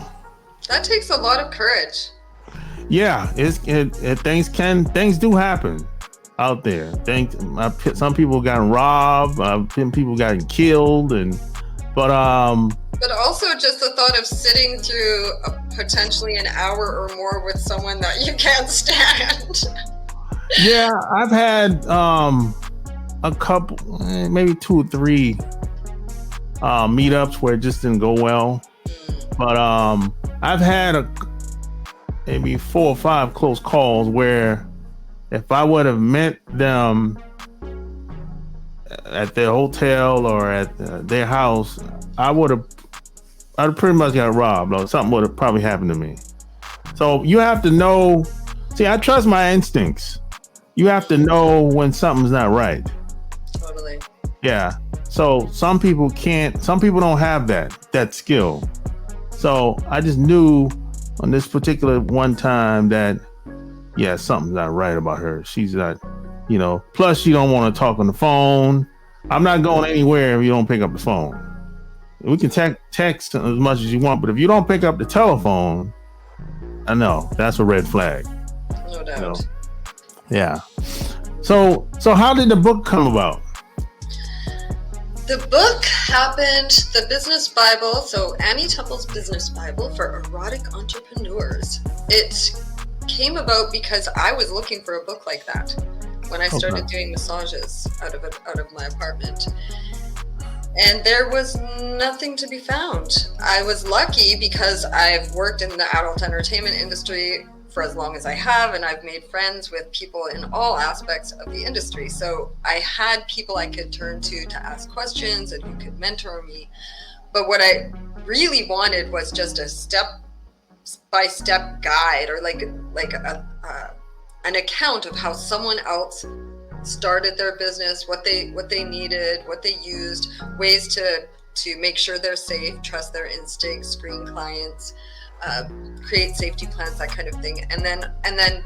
S1: That takes a lot of courage.
S2: Yeah, things do happen out there. Some people got robbed, people got killed, but
S1: also just the thought of sitting through potentially an hour or more with someone that you can't stand.
S2: Yeah, I've had a couple, maybe 2 or 3 meetups where it just didn't go well. But I've had maybe 4 or 5 close calls where if I would have met them at their hotel or at their house, I'd pretty much got robbed, or something would have probably happened to me. So you have to know. See, I trust my instincts. You have to know when something's not right.
S1: Totally.
S2: Yeah. So some people don't have that skill. So I just knew on this particular one time that, yeah, something's not right about her. She's not, plus she don't want to talk on the phone. I'm not going anywhere if you don't pick up the phone. We can text as much as you want, but if you don't pick up the telephone, I know that's a red flag.
S1: No doubt.
S2: Yeah. So how did the book come about?
S1: The book happened, the Business Bible, so Annie Temple's Business Bible for Erotic Entrepreneurs. It came about because I was looking for a book like that when I started doing massages out of my apartment. And there was nothing to be found. I was lucky because I've worked in the adult entertainment industry for as long as I have, and I've made friends with people in all aspects of the industry. So I had people I could turn to ask questions and who could mentor me. But what I really wanted was just a step-by-step guide, or like an account of how someone else started their business, what they needed, what they used, ways to make sure they're safe, trust their instincts, screen clients, create safety plans, that kind of thing. And then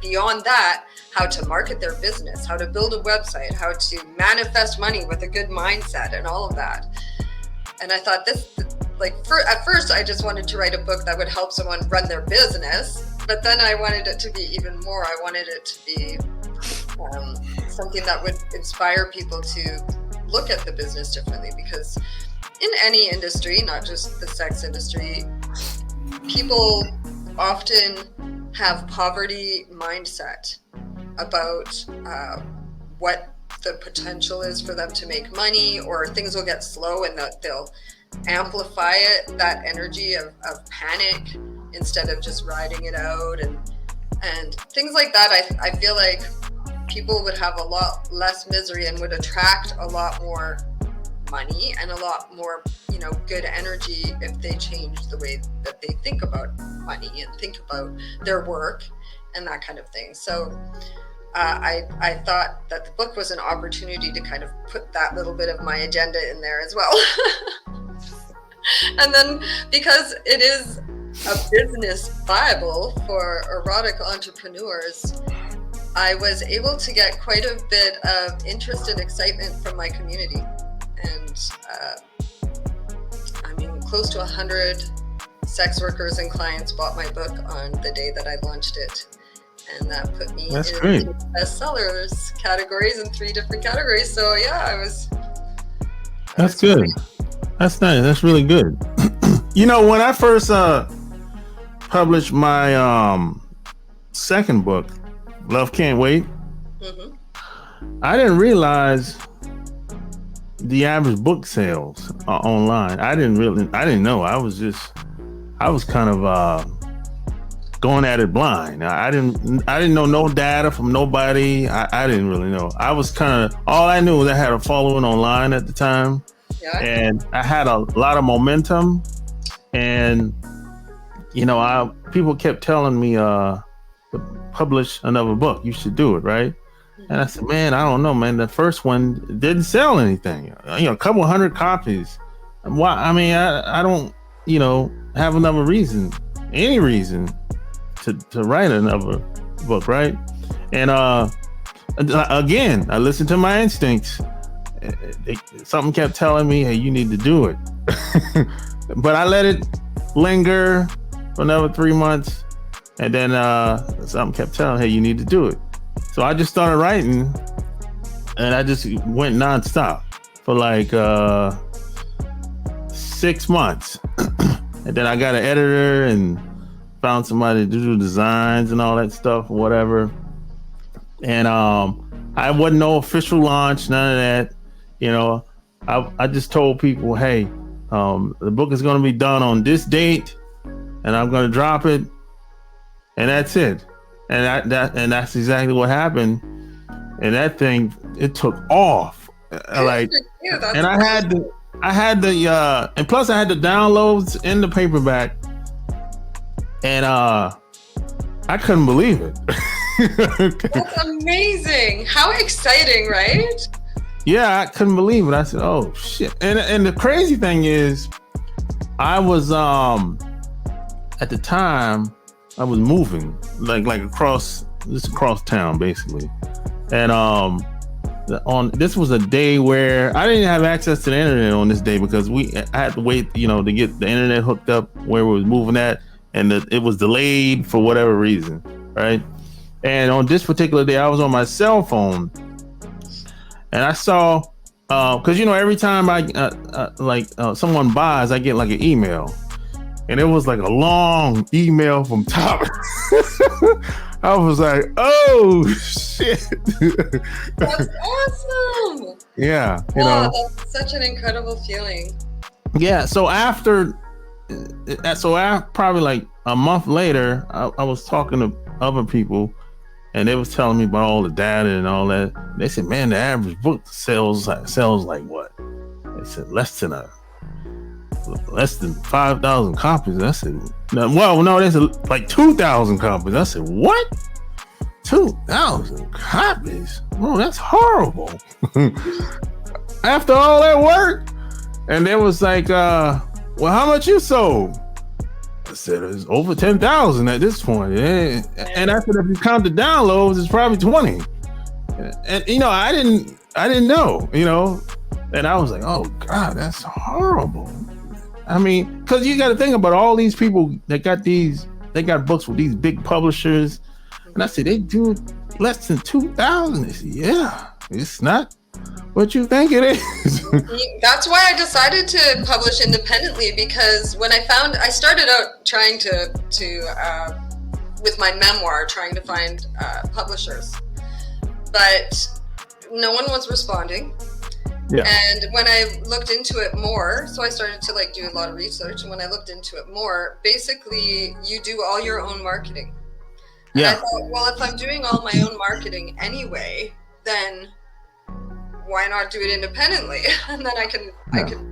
S1: beyond that, how to market their business, how to build a website, how to manifest money with a good mindset, and all of that. And I thought this, at first I just wanted to write a book that would help someone run their business, but then I wanted it to be even more. I wanted it to be something that would inspire people to look at the business differently, because in any industry, not just the sex industry, people often have poverty mindset about what the potential is for them to make money, or things will get slow and they'll amplify it, that energy of panic, instead of just riding it out, and things like that. I feel like people would have a lot less misery and would attract a lot more money and a lot more, good energy if they change the way that they think about money and think about their work and that kind of thing. So I thought that the book was an opportunity to kind of put that little bit of my agenda in there as well. And then, because it is a business Bible for erotic entrepreneurs, I was able to get quite a bit of interest and excitement from my community. And close to 100 sex workers and clients bought my book on the day that I launched it. And that put me in the bestsellers categories, in 3 different categories. So yeah,
S2: That's good. Great. That's nice. That's really good. When I first published my second book, Love Can't Wait, I didn't realize the average book sales online. I didn't know. I was kind of going at it blind. I didn't know no data from nobody. I didn't really know. I was kind of, all I knew was I had a following online at the time. Yeah. And I had a lot of momentum, and people kept telling me to publish another book. You should do it, right? And I said, man, I don't know, man. The first one didn't sell anything. A couple 100 copies. Why? I mean, I don't, have another reason, any reason to write another book, right? And again, I listened to my instincts. Something kept telling me, hey, you need to do it. But I let it linger for another 3 months. And then something kept telling, hey, you need to do it. So I just started writing, and I just went nonstop for like 6 months. And then I got an editor and found somebody to do designs and all that stuff or whatever. And I wasn't no official launch, none of that. I just told people, hey, the book is going to be done on this date, and I'm going to drop it, and that's it. And that's exactly what happened. And that thing, it took off. And I had the and plus I had the downloads in the paperback, and I couldn't believe it.
S1: That's amazing. How exciting, right?
S2: Yeah, I couldn't believe it. I said, oh shit. And the crazy thing is, I was at the time I was moving like across town basically. And this was a day where I didn't have access to the internet on this day, because I had to wait, to get the internet hooked up where we was moving at, and it was delayed for whatever reason, right? And on this particular day, I was on my cell phone, and I saw, because every time someone buys, I get like an email, and it was like a long email from Top. I was like, oh shit.
S1: That's awesome.
S2: Yeah.
S1: That's such an incredible feeling.
S2: Yeah. So after probably like a month later, I was talking to other people, and they was telling me about all the data and all that. They said, man, the average book sells like what? They said less than less than 5,000 copies. I said, no, there's like 2,000 copies. I said, what? 2,000 copies? Oh, that's horrible. After all that work. And there was like, well, how much you sold? I said, it's over 10,000 at this point. And I said, if you count the downloads, it's probably 20. And, I didn't know, and I was like, oh God, that's horrible. I mean, because you got to think about all these people that they got books with these big publishers. And I said, they do less than 2,000. They said, yeah, it's not what you think it is.
S1: That's why I decided to publish independently, because when I started out trying to with my memoir, trying to find publishers, but no one was responding.
S2: Yeah.
S1: And when I looked into it more, so I started to do a lot of research. And when I looked into it more, basically you do all your own marketing. And
S2: yeah.
S1: I thought, well, if I'm doing all my own marketing anyway, then why not do it independently? And then I can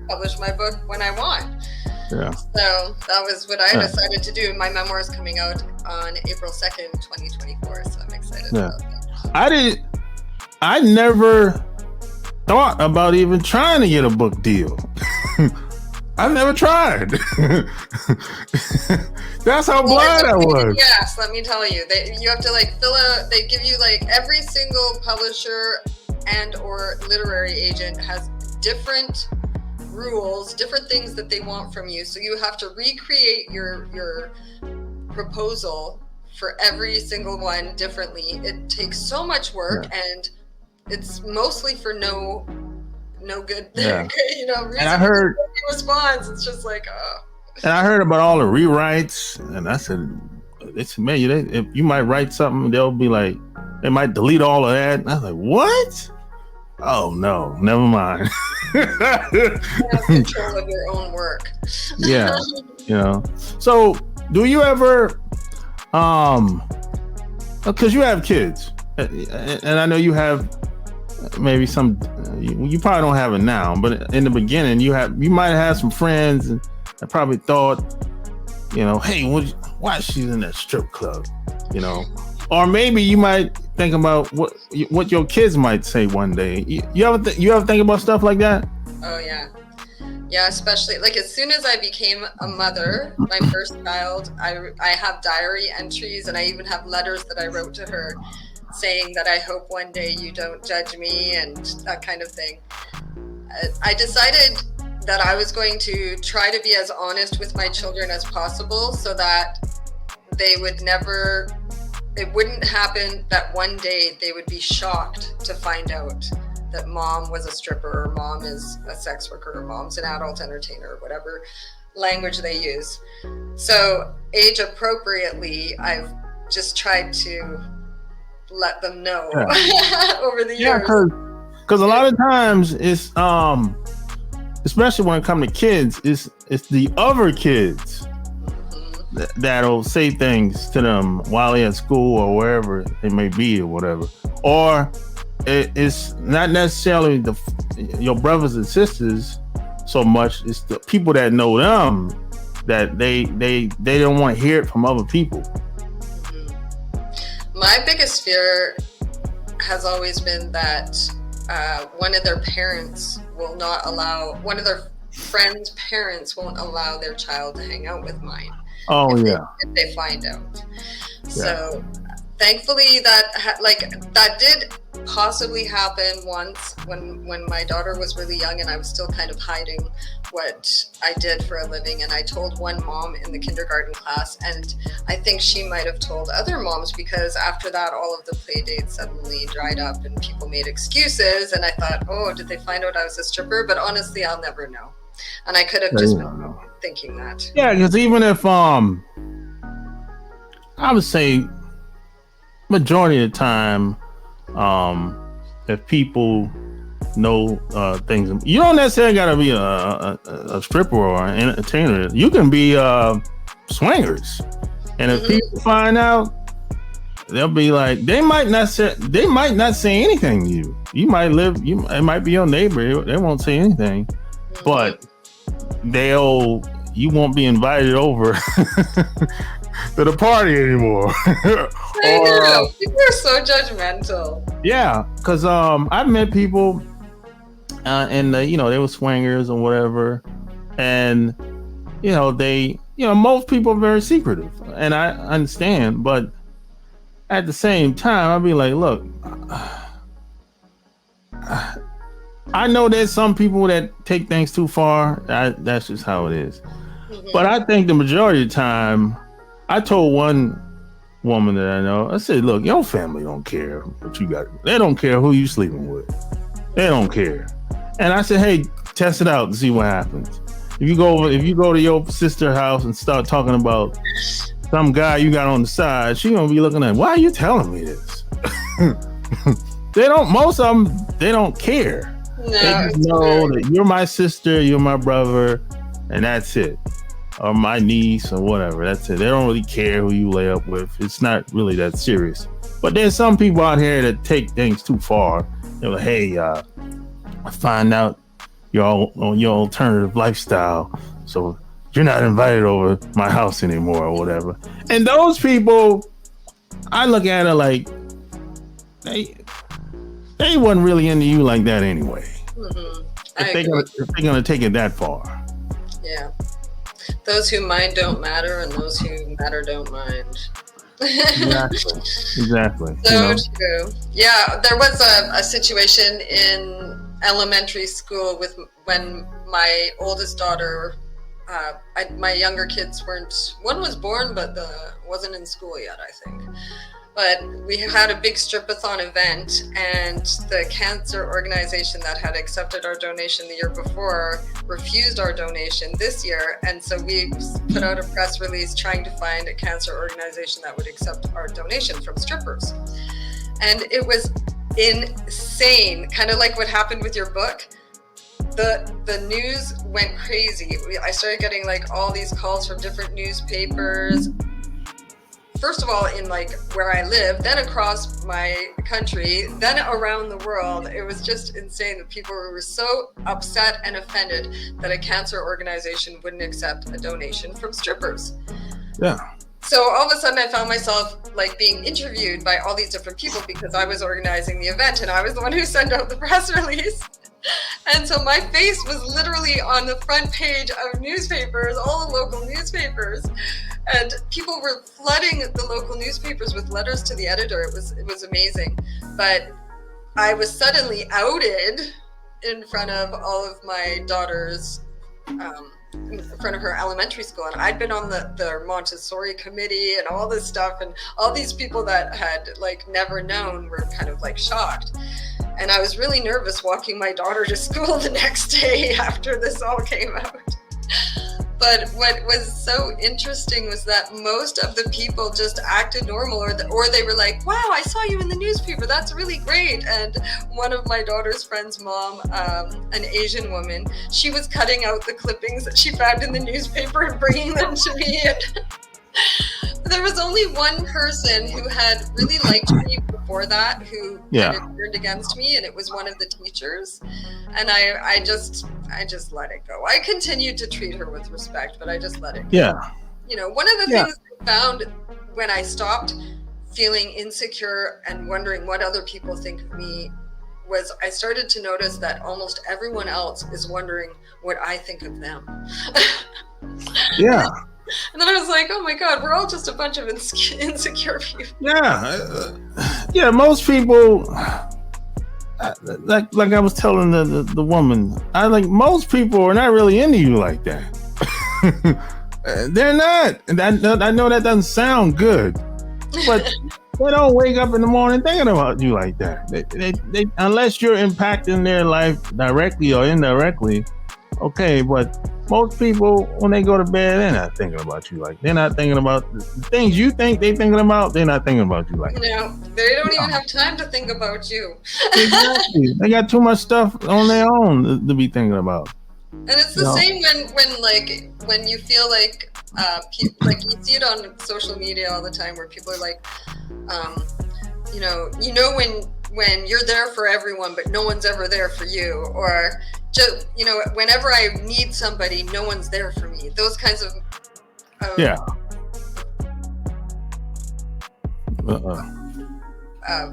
S1: publish my book when I want.
S2: Yeah. So
S1: that was what I decided to do. My memoir is coming out on April 2nd, 2024. So I'm excited about that.
S2: I never thought about even trying to get a book deal. I never tried. That's how blind I was.
S1: Yes, let me tell you. You have to fill out, they give you every single publisher and or literary agent has different rules, different things that they want from you. So you have to recreate your proposal for every single one differently. It takes so much work, and it's mostly for no good reason.
S2: And I heard
S1: response. It's just
S2: and I heard about all the rewrites, and I said, man, if you might write something, they'll be like, they might delete all of that. And I was like, what? Oh no, never mind.
S1: You have control of your own work.
S2: Yeah. So do you ever because you have kids, and I know you have maybe some, you probably don't have it now, but in the beginning you might have had some friends that probably thought, hey, why she's in that strip club, or maybe you might think about what your kids might say one day. You ever think about stuff like that?
S1: Oh yeah, especially as soon as I became a mother, my first child, I have diary entries, and I even have letters that I wrote to her saying that I hope one day you don't judge me and that kind of thing. I decided that I was going to try to be as honest with my children as possible, so that it wouldn't happen that one day they would be shocked to find out that mom was a stripper, or mom is a sex worker, or mom's an adult entertainer, or whatever language they use. So age appropriately, I've just tried to let them know over the years.
S2: Because a lot of times it's especially when it comes to kids, it's the other kids that'll say things to them while they're at school or wherever they may be or whatever. Or it's not necessarily your brothers and sisters so much, it's the people that know them that they don't want to hear it from other people.
S1: My biggest fear has always been that one of their parents will not allow, one of their friends' parents won't allow their child to hang out with mine.
S2: Oh,
S1: if they find out. So thankfully that did possibly happen once when my daughter was really young, and I was still kind of hiding what I did for a living. And I told one mom in the kindergarten class, and I think she might have told other moms, because after that all of the play dates suddenly dried up and people made excuses, and I thought, oh, did they find out I was a stripper? But honestly, I'll never know. And I could have just been thinking that.
S2: Yeah, because even if I would say majority of the time, if people know things, you don't necessarily gotta be a stripper or an entertainer. You can be swingers, and if people find out, they'll be like, they might not say anything to you. You might it might be your neighbor. They won't say anything, but you won't be invited over to the party anymore.
S1: I know. People are so judgmental.
S2: Yeah, because I've met people, and they were swingers or whatever, and most people are very secretive, and I understand, but at the same time, I'd be like, look, I know there's some people that take things too far. That's just how it is. Mm-hmm. But I think the majority of the time, I told one woman that I know, I said, look, your family don't care what you got. They don't care who you sleeping with. They don't care. And I said, hey, test it out and see what happens. If you go to your sister's house and start talking about some guy you got on the side, she gonna be looking at, why are you telling me this? Most of them, they don't care. No, they just know that you're my sister, you're my brother, and that's it. Or my niece or whatever, that's it. They don't really care who you lay up with. It's not really that serious. But there's some people out here that take things too far. They're like, hey, I find out you're on your alternative lifestyle, so you're not invited over my house anymore or whatever. And those people, I look at it like they wasn't really into you like that anyway. Mm-hmm. If they're gonna take it that far.
S1: Yeah. Those who mind don't matter, and those who matter don't mind.
S2: Exactly.
S1: So true. Yeah, there was a situation in elementary school when my oldest daughter, my younger kids weren't. One was born, but wasn't in school yet, I think. But we had a big strip-a-thon event, and the cancer organization that had accepted our donation the year before refused our donation this year. And so we put out a press release trying to find a cancer organization that would accept our donation from strippers. And it was insane, kind of like what happened with your book. The news went crazy. I started getting like all these calls from different newspapers. First of all, in like where I live, then across my country, then around the world. It was just insane that people were so upset and offended that a cancer organization wouldn't accept a donation from strippers.
S2: Yeah.
S1: So all of a sudden I found myself like being interviewed by all these different people because I was organizing the event and I was the one who sent out the press release. And so my face was literally on the front page of newspapers, all the local newspapers, and people were flooding the local newspapers with letters to the editor. It was amazing. But I was suddenly outed in front of all of my daughters, in front of her elementary school, and I'd been on the Montessori committee and all this stuff, and all these people that had like never known were kind of like shocked. And I was really nervous walking my daughter to school the next day after this all came out. But what was so interesting was that most of the people just acted normal, or they were like, wow, I saw you in the newspaper. That's really great. And one of my daughter's friend's mom, an Asian woman, she was cutting out the clippings that she found in the newspaper and bringing them to me. And there was only one person who had really liked me before that, who kind of turned against me, and it was one of the teachers. And I just let it go. I continued to treat her with respect, but I just let it go.
S2: Yeah.
S1: You know, one of the things I found when I stopped feeling insecure and wondering what other people think of me was I started to notice that almost everyone else is wondering what I think of them.
S2: Yeah.
S1: And then I was like, oh my God, we're all just a bunch of insecure people.
S2: Yeah, most people, like I was telling the woman, most people are not really into you like that. They're not. And I know that doesn't sound good, but they don't wake up in the morning thinking about you like that. They unless you're impacting their life directly or indirectly, okay, but most people, when they go to bed, they're not thinking about you like. They're not thinking about the things you think they're thinking about. They're not thinking about you like.
S1: No, they don't even have time to think about you.
S2: Exactly. They got too much stuff on their own to be thinking about.
S1: And it's the same when you feel like like you see it on social media all the time, where people are like, when you're there for everyone, but no one's ever there for you, or just, you know, whenever I need somebody, no one's there for me. Those kinds of
S2: yeah.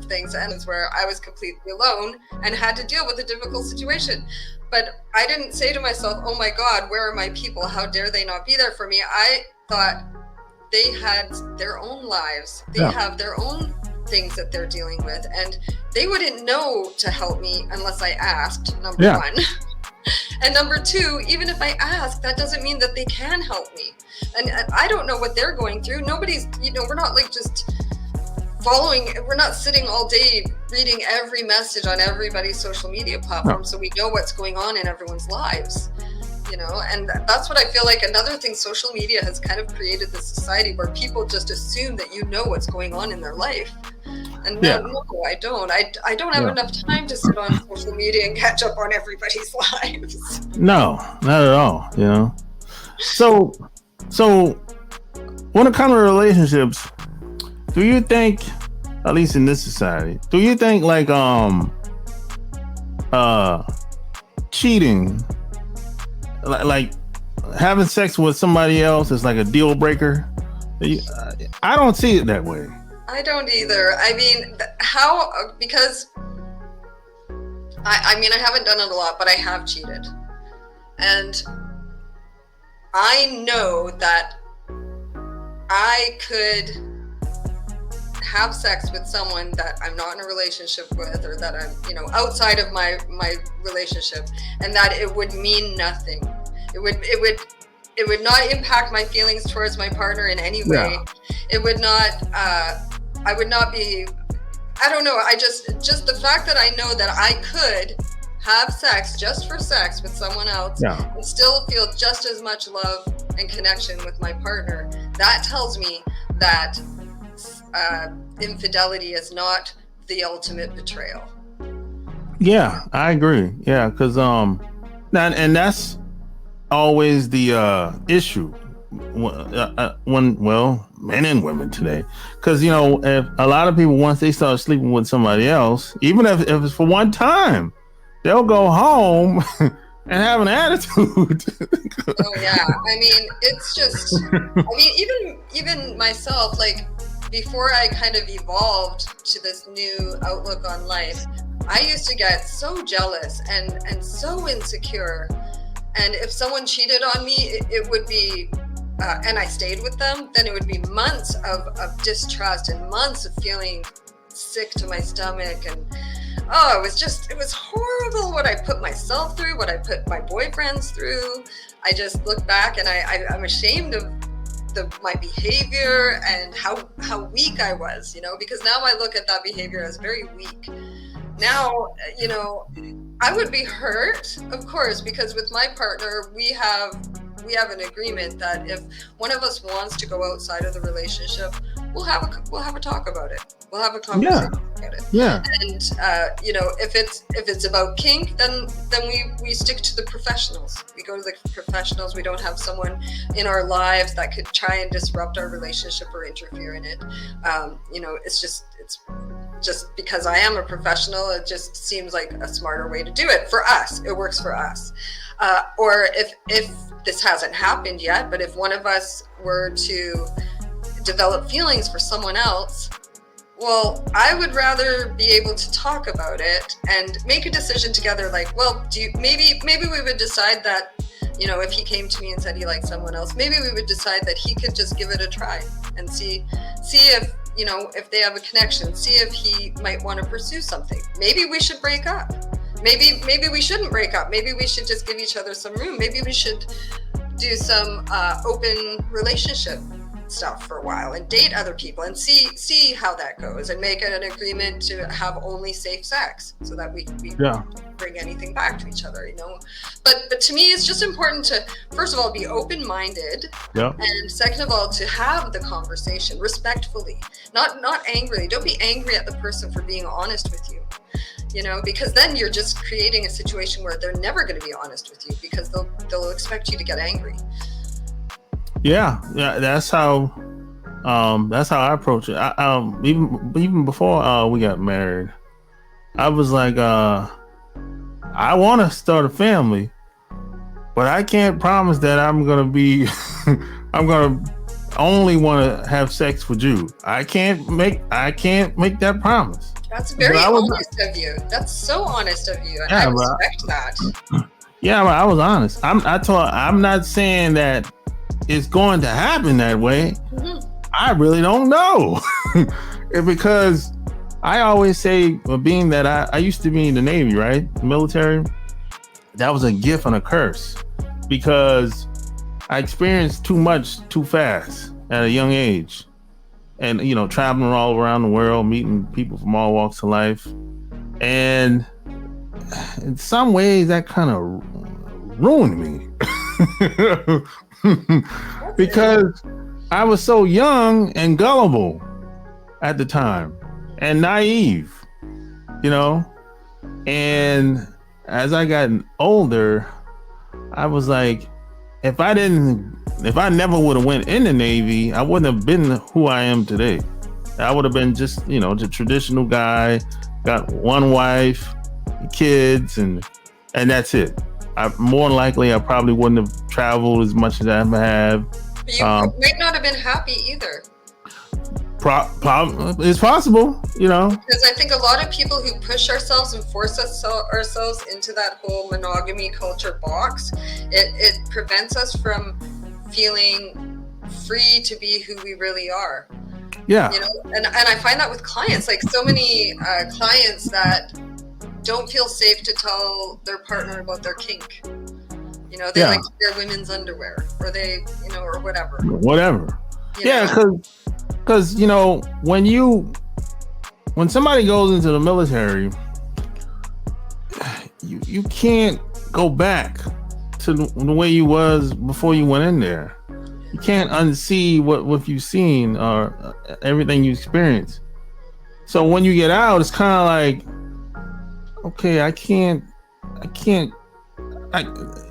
S1: things, and it's where I was completely alone and had to deal with a difficult situation. But I didn't say to myself, oh my God, where are my people? How dare they not be there for me? I thought they had their own lives. They have their own things that they're dealing with, and they wouldn't know to help me unless I asked, number one. And number two, even if I ask, that doesn't mean that they can help me. And I don't know what they're going through. Nobody's, you know, we're not like just we're not sitting all day reading every message on everybody's social media platform, so we know what's going on in everyone's lives, you know. And that's what I feel like another thing social media has kind of created this society where people just assume that you know what's going on in their life. And no, I don't. I don't have enough time to sit on social media and catch up on everybody's lives.
S2: No, not at all, you know. So when it comes to relationships, do you think, at least in this society, do you think like cheating, like having sex with somebody else is like a deal breaker? I don't see it that way.
S1: I don't either. I mean, because I mean, I haven't done it a lot, but I have cheated. And I know that I could have sex with someone that I'm not in a relationship with, or that I'm, you know, outside of my relationship, and that it would mean nothing. It would not impact my feelings towards my partner in any way. It would not, I would not be, I don't know. I just the fact that I know that I could have sex just for sex with someone else and still feel just as much love and connection with my partner, that tells me that infidelity is not the ultimate betrayal.
S2: Yeah, I agree. Yeah, because and that's always the issue when men and women today, because, you know, if a lot of people, once they start sleeping with somebody else, even if it's for one time, they'll go home and have an attitude.
S1: Oh yeah, I mean, it's just, I mean, even myself, like, before I kind of evolved to this new outlook on life, I used to get so jealous and so insecure. And if someone cheated on me, it would be, and I stayed with them, then it would be months of distrust and months of feeling sick to my stomach. And it was horrible what I put myself through, what I put my boyfriends through. I just look back and I'm ashamed of my behavior and how weak I was, you know, because now I look at that behavior as very weak. Now, you know, I would be hurt, of course, because with my partner, we have an agreement that if one of us wants to go outside of the relationship, we'll have a talk about it. We'll have a conversation about it. Yeah. And you know, if it's about kink, then we stick to the professionals. We go to the professionals. We don't have someone in our lives that could try and disrupt our relationship or interfere in it. You know, it's just because I am a professional, it just seems like a smarter way to do it for us. It works for us. Or if this hasn't happened yet, but if one of us were to develop feelings for someone else, well, I would rather be able to talk about it and make a decision together. Like, well, maybe we would decide that, you know, if he came to me and said he liked someone else, maybe we would decide that he could just give it a try and see if, you know, if they have a connection, see if he might want to pursue something. Maybe we should break up. Maybe we shouldn't break up. Maybe we should just give each other some room. Maybe we should do some open relationship stuff for a while and date other people and see how that goes, and make an agreement to have only safe sex so that we bring anything back to each other, you know. But to me, it's just important to, first of all, be open-minded, and second of all, to have the conversation respectfully, not angrily. Don't be angry at the person for being honest with you, you know, because then you're just creating a situation where they're never going to be honest with you, because they'll expect you to get angry.
S2: Yeah, that's how I approach it. Even before we got married, I was like, I want to start a family, but I can't promise that I'm gonna be. I'm gonna only want to have sex with you. I can't make that promise.
S1: That's very honest of you. That's so honest of you, and I respect that.
S2: Yeah, but I was honest. I'm not saying that it's going to happen that way. Mm-hmm. I really don't know. Because I always say, being that I used to be in the Navy, right? Military, that was a gift and a curse, because I experienced too much too fast at a young age. And, traveling all around the world, meeting people from all walks of life. And in some ways that kind of ruined me. Because I was so young and gullible at the time and naive, and as I got older, I was like, if I never would have went in the Navy, I wouldn't have been who I am today. I would have been just, the traditional guy, got one wife, kids, and that's it. More than likely, I probably wouldn't have traveled as much as I have.
S1: But you might not have been happy either.
S2: It's possible,
S1: Because I think a lot of people who push ourselves and force ourselves into that whole monogamy culture box, it prevents us from feeling free to be who we really are.
S2: Yeah.
S1: And I find that with clients, like so many clients that don't feel safe to tell their partner about their kink. They like to wear women's underwear, or they, or whatever.
S2: Yeah, because when somebody goes into the military, you can't go back to the way you was before you went in there. You can't unsee what you've seen or everything you experienced. So when you get out, it's kind of like, okay,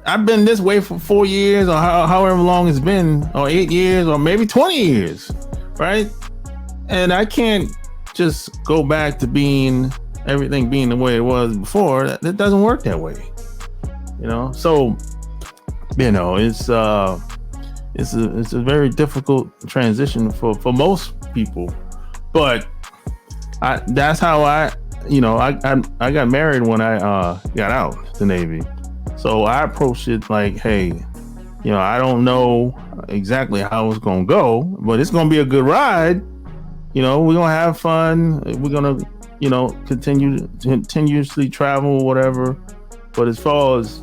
S2: I've been this way for 4 years, or however long it's been, or 8 years, or maybe 20 years, right? And I can't just go back to everything being the way it was before. That doesn't work that way, So, it's a very difficult transition for most people, but that's how I got married when I got out the Navy. So I approached it like, hey, I don't know exactly how it's going to go, but it's going to be a good ride. We're going to have fun. We're going to, continuously travel, whatever. But as far as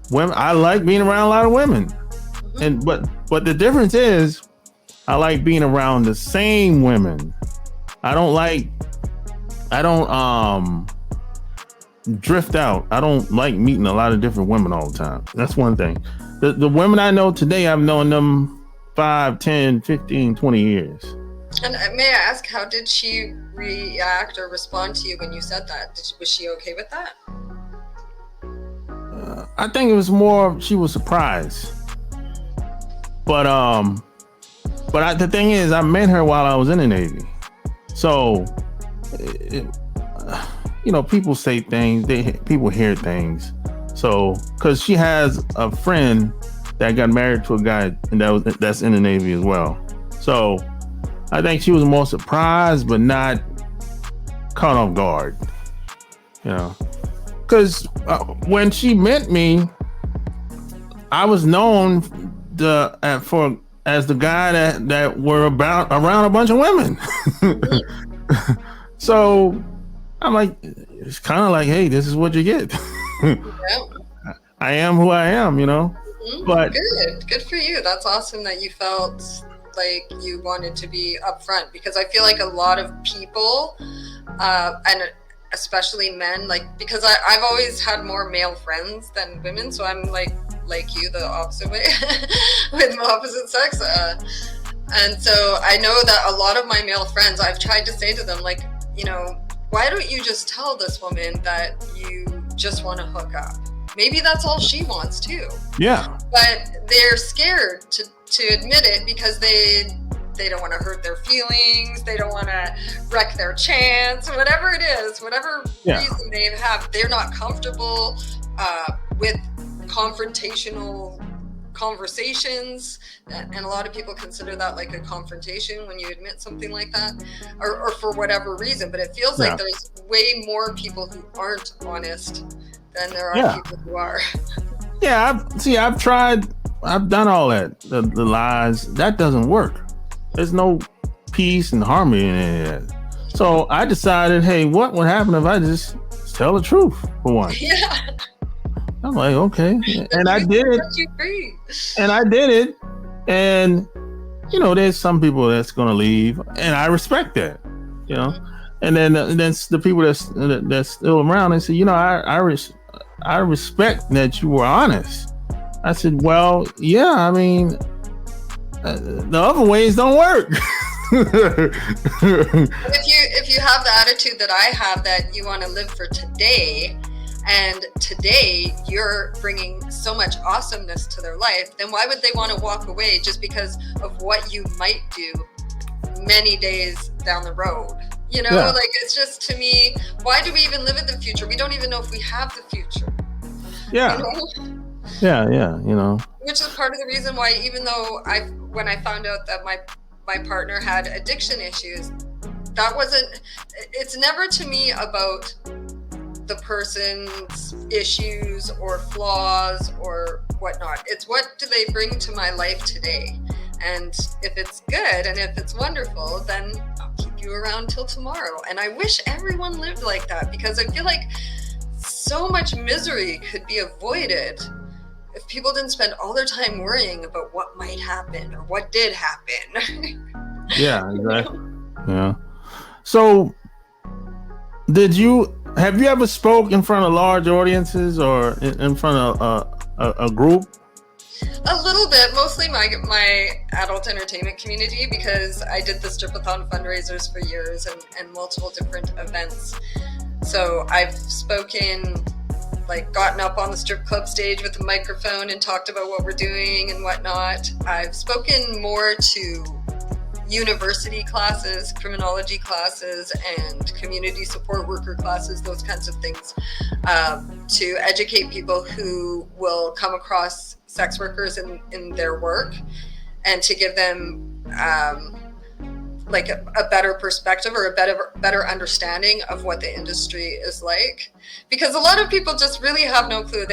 S2: women, I like being around a lot of women. But the difference is, I like being around the same women. I don't drift out. I don't like meeting a lot of different women all the time. That's one thing. The women I know today, I've known them 5, 10, 15, 20 years.
S1: And may I ask, how did she react or respond to you when you said that? Was she okay with that?
S2: I think it was more she was surprised. But the thing is, I met her while I was in the Navy. So, people say things, people hear things. So, because she has a friend that got married to a guy that's in the Navy as well. So, I think she was more surprised, but not caught off guard. Because when she met me, I was known as the guy that were around a bunch of women. So I'm like, it's kind of like, hey, this is what you get. I am who I am, But
S1: good for you. That's awesome that you felt like you wanted to be upfront, because I feel like a lot of people, and especially men, because I've always had more male friends than women, so I'm like you, the opposite way, with opposite sex. And so I know that a lot of my male friends, I've tried to say to them, why don't you just tell this woman that you just want to hook up? Maybe that's all she wants too.
S2: Yeah.
S1: But they're scared to admit it, because they don't want to hurt their feelings. They don't want to wreck their chance, whatever it is, whatever reason they have. They're not comfortable with confrontational conversations, and a lot of people consider that like a confrontation when you admit something like that, or for whatever reason. But it feels like there's way more people who aren't honest than there are people who are.
S2: Yeah, I've tried. I've done all that. The lies, that doesn't work. There's no peace and harmony in it. So I decided, hey, what would happen if I just tell the truth for once?
S1: Yeah.
S2: I'm like, okay. And I did it. And I did it. And, you know, there's some people that's going to leave. And I respect that, you know. And then the people that's still around, they say, you know, I respect that you were honest. I said, well, yeah, I mean, the other ways don't work.
S1: If you have the attitude that I have, that you want to live for today, and today you're bringing so much awesomeness to their life, then why would they want to walk away just because of what you might do many days down the road? You know, like, it's just, to me, why do we even live in the future? We don't even know if we have the future.
S2: Yeah.
S1: You know?
S2: Yeah, you know.
S1: Which is part of the reason why, even though when I found out that my partner had addiction issues, it's never to me about the person's issues or flaws or whatnot. It's what do they bring to my life today? And if it's good and if it's wonderful, then I'll keep you around till tomorrow. And I wish everyone lived like that, because I feel like so much misery could be avoided if people didn't spend all their time worrying about what might happen or what did happen. Yeah,
S2: exactly. Yeah. So have you ever spoke in front of large audiences or in front of a group?
S1: A little bit, mostly my adult entertainment community, because I did the Stripathon fundraisers for years and multiple different events. So I've spoken, like, gotten up on the strip club stage with a microphone and talked about what we're doing and whatnot. I've spoken more to university classes, criminology classes, and community support worker classes, those kinds of things, to educate people who will come across sex workers in their work, and to give them like a better perspective or a better understanding of what the industry is like. Because a lot of people just really have no clue.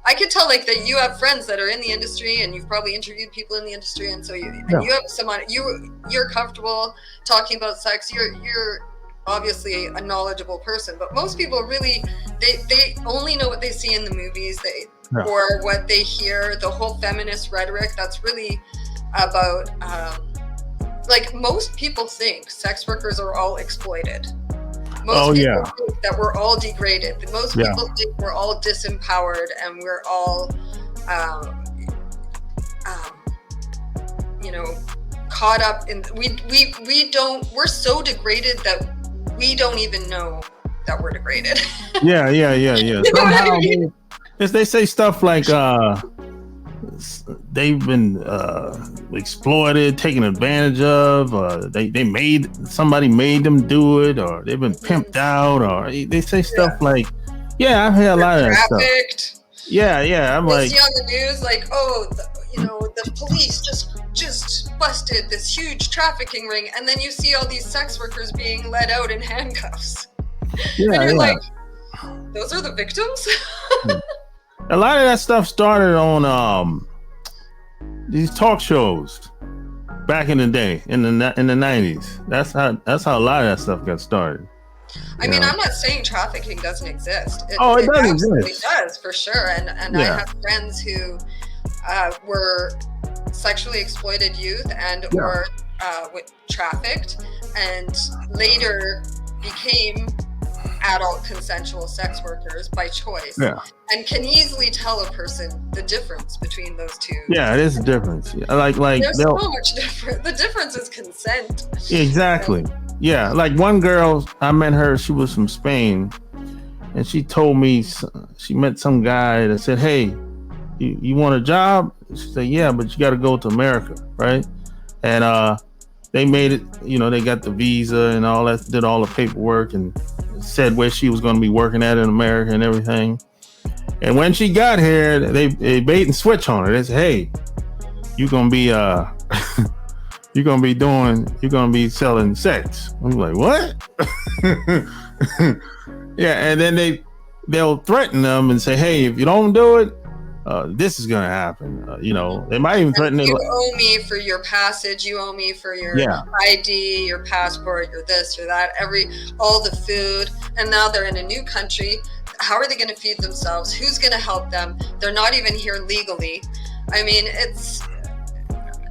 S1: I could tell, like, that you have friends that are in the industry, and you've probably interviewed people in the industry, and so you have someone, you're comfortable talking about sex. You're obviously a knowledgeable person, but most people really, they only know what they see in the movies, or what they hear, the whole feminist rhetoric that's really about, like, most people think sex workers are all exploited. Most people think that we're all degraded. Most people think we're all disempowered, and we're all, you know, caught up in. We're so degraded that we don't even know that we're degraded.
S2: Yeah. You know what I mean? They say stuff like they've been exploited, taken advantage of. Somebody made them do it, or they've been pimped out, or they say stuff like, I've heard a lot of that stuff. Yeah. I'm like,
S1: see on the news, like, the police just busted this huge trafficking ring, and then you see all these sex workers being led out in handcuffs. And you're like, those are the victims?
S2: A lot of that stuff started on these talk shows back in the day, in the 90s. That's how a lot of that stuff got started.
S1: I mean, I'm not saying trafficking doesn't exist. It
S2: does
S1: absolutely
S2: exist.
S1: does, for sure. And I have friends who were sexually exploited youth or trafficked, and later became adult consensual sex workers by choice, and can easily tell a person the difference between those two. Yeah,
S2: it is a difference. Like
S1: there's so much difference. The difference is consent.
S2: Exactly. Yeah, like one girl, I met her. She was from Spain, and she told me she met some guy that said, "Hey, you want a job?" She said, "Yeah, but you got to go to America, right?" And they made it. You know, they got the visa and all that, did all the paperwork, and said where she was going to be working at in America and everything. And when she got here, they bait and switch on her. They say, "Hey, you're gonna be you're gonna be selling sex." I'm like, "What?" Yeah, and then they'll threaten them and say, "Hey, if you don't do it, this is gonna happen." They might even threaten it.
S1: You owe me for your passage. You owe me for your ID, your passport, your this or that, all the food. And now they're in a new country. How are they going to feed themselves? Who's going to help them? They're not even here legally. I mean, it's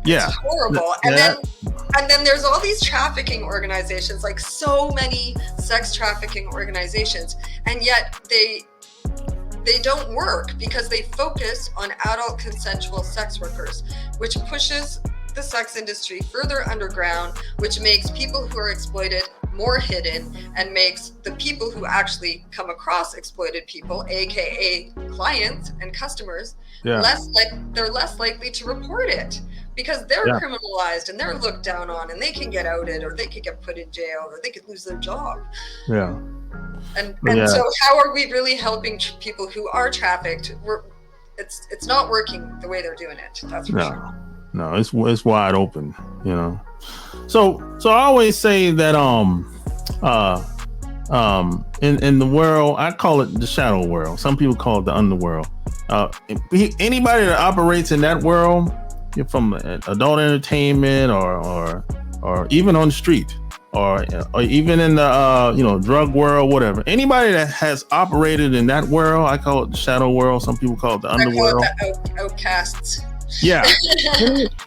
S1: horrible. And then there's all these trafficking organizations, like so many sex trafficking organizations, and yet they don't work because they focus on adult consensual sex workers, which pushes the sex industry further underground, which makes people who are exploited more hidden and makes the people who actually come across exploited people, aka clients and customers, less likely to report it because they're criminalized and they're looked down on and they can get outed or they could get put in jail or they could lose their job. And so how are we really helping people who are trafficked? It's not working the way they're doing it. That's for sure.
S2: No, it's wide open, So I always say that in the world, I call it the shadow world. Some people call it the underworld. Anybody that operates in that world, from adult entertainment or even on the street, or even in the drug world, whatever. Anybody that has operated in that world, I call it the shadow world. Some people call it the underworld.
S1: I call it the outcasts.
S2: Yeah.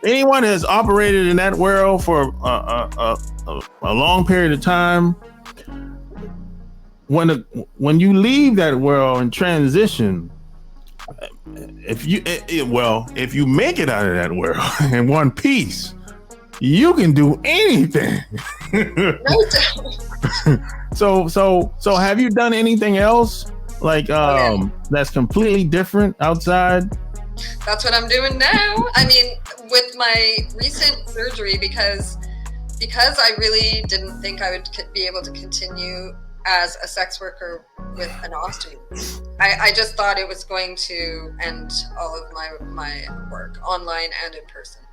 S2: Anyone that has operated in that world for a long period of time, when you leave that world and transition, if you make it out of that world in one piece, you can do anything.
S1: No doubt.
S2: So have you done anything else that's completely different outside?
S1: That's what I'm doing now. I mean, with my recent surgery, because I really didn't think I would be able to continue as a sex worker with an ostomy. I just thought it was going to end all of my work online and in person.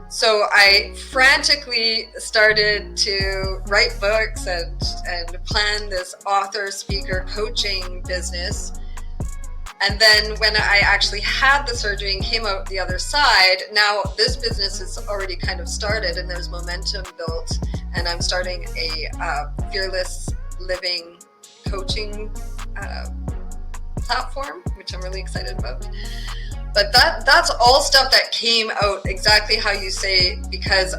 S1: So I frantically started to write books and plan this author, speaker, coaching business. And then when I actually had the surgery and came out the other side, now this business is already kind of started and there's momentum built. And I'm starting a fearless living coaching platform, which I'm really excited about. But that's all stuff that came out exactly how you say, because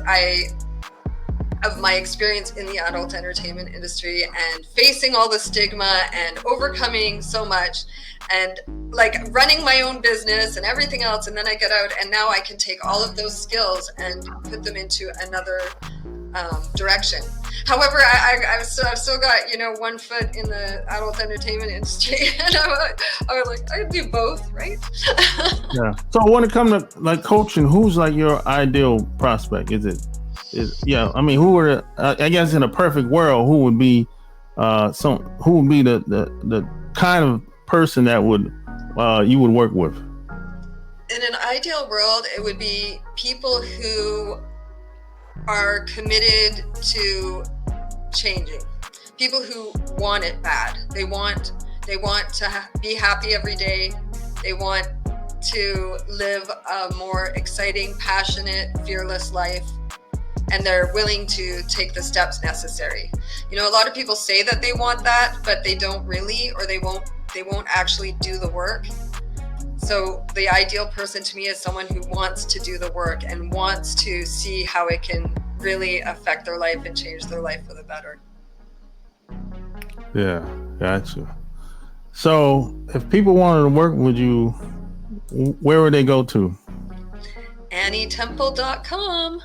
S1: of my experience in the adult entertainment industry and facing all the stigma and overcoming so much and like running my own business and everything else. And then I get out and now I can take all of those skills and put them into another direction. However, I've still got, one foot in the adult entertainment industry, and I was like, I do both, right?
S2: Yeah. So when it comes to like coaching, who's like your ideal prospect? I mean, who are I guess in a perfect world, who would be the kind of person that you would work with?
S1: In an ideal world, it would be people who are committed to changing, people who want it bad. They want to be happy every day. They want to live a more exciting, passionate, fearless life, and they're willing to take the steps necessary. A lot of people say that they want that, but they don't really, or they won't actually do the work. So the ideal person to me is someone who wants to do the work and wants to see how it can really affect their life and change their life for the better.
S2: Yeah, gotcha. So if people wanted to work with you, where would they go to? AnnieTemple.com.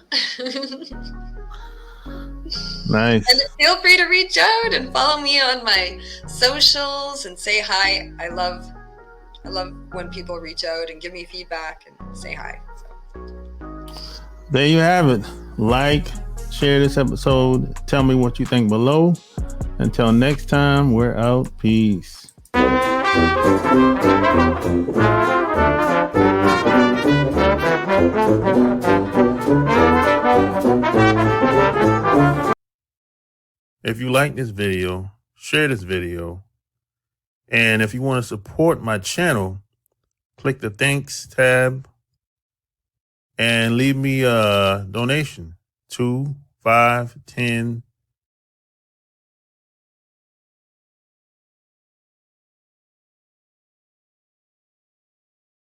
S1: Nice. And feel free to reach out and follow me on my socials and say hi. I love when people reach out and give me feedback and say hi. So.
S2: There you have it. Like, share this episode. Tell me what you think below. Until next time, we're out. Peace. If you like this video, share this video. And if you want to support my channel, click the thanks tab and leave me a donation. 2, 5, 10,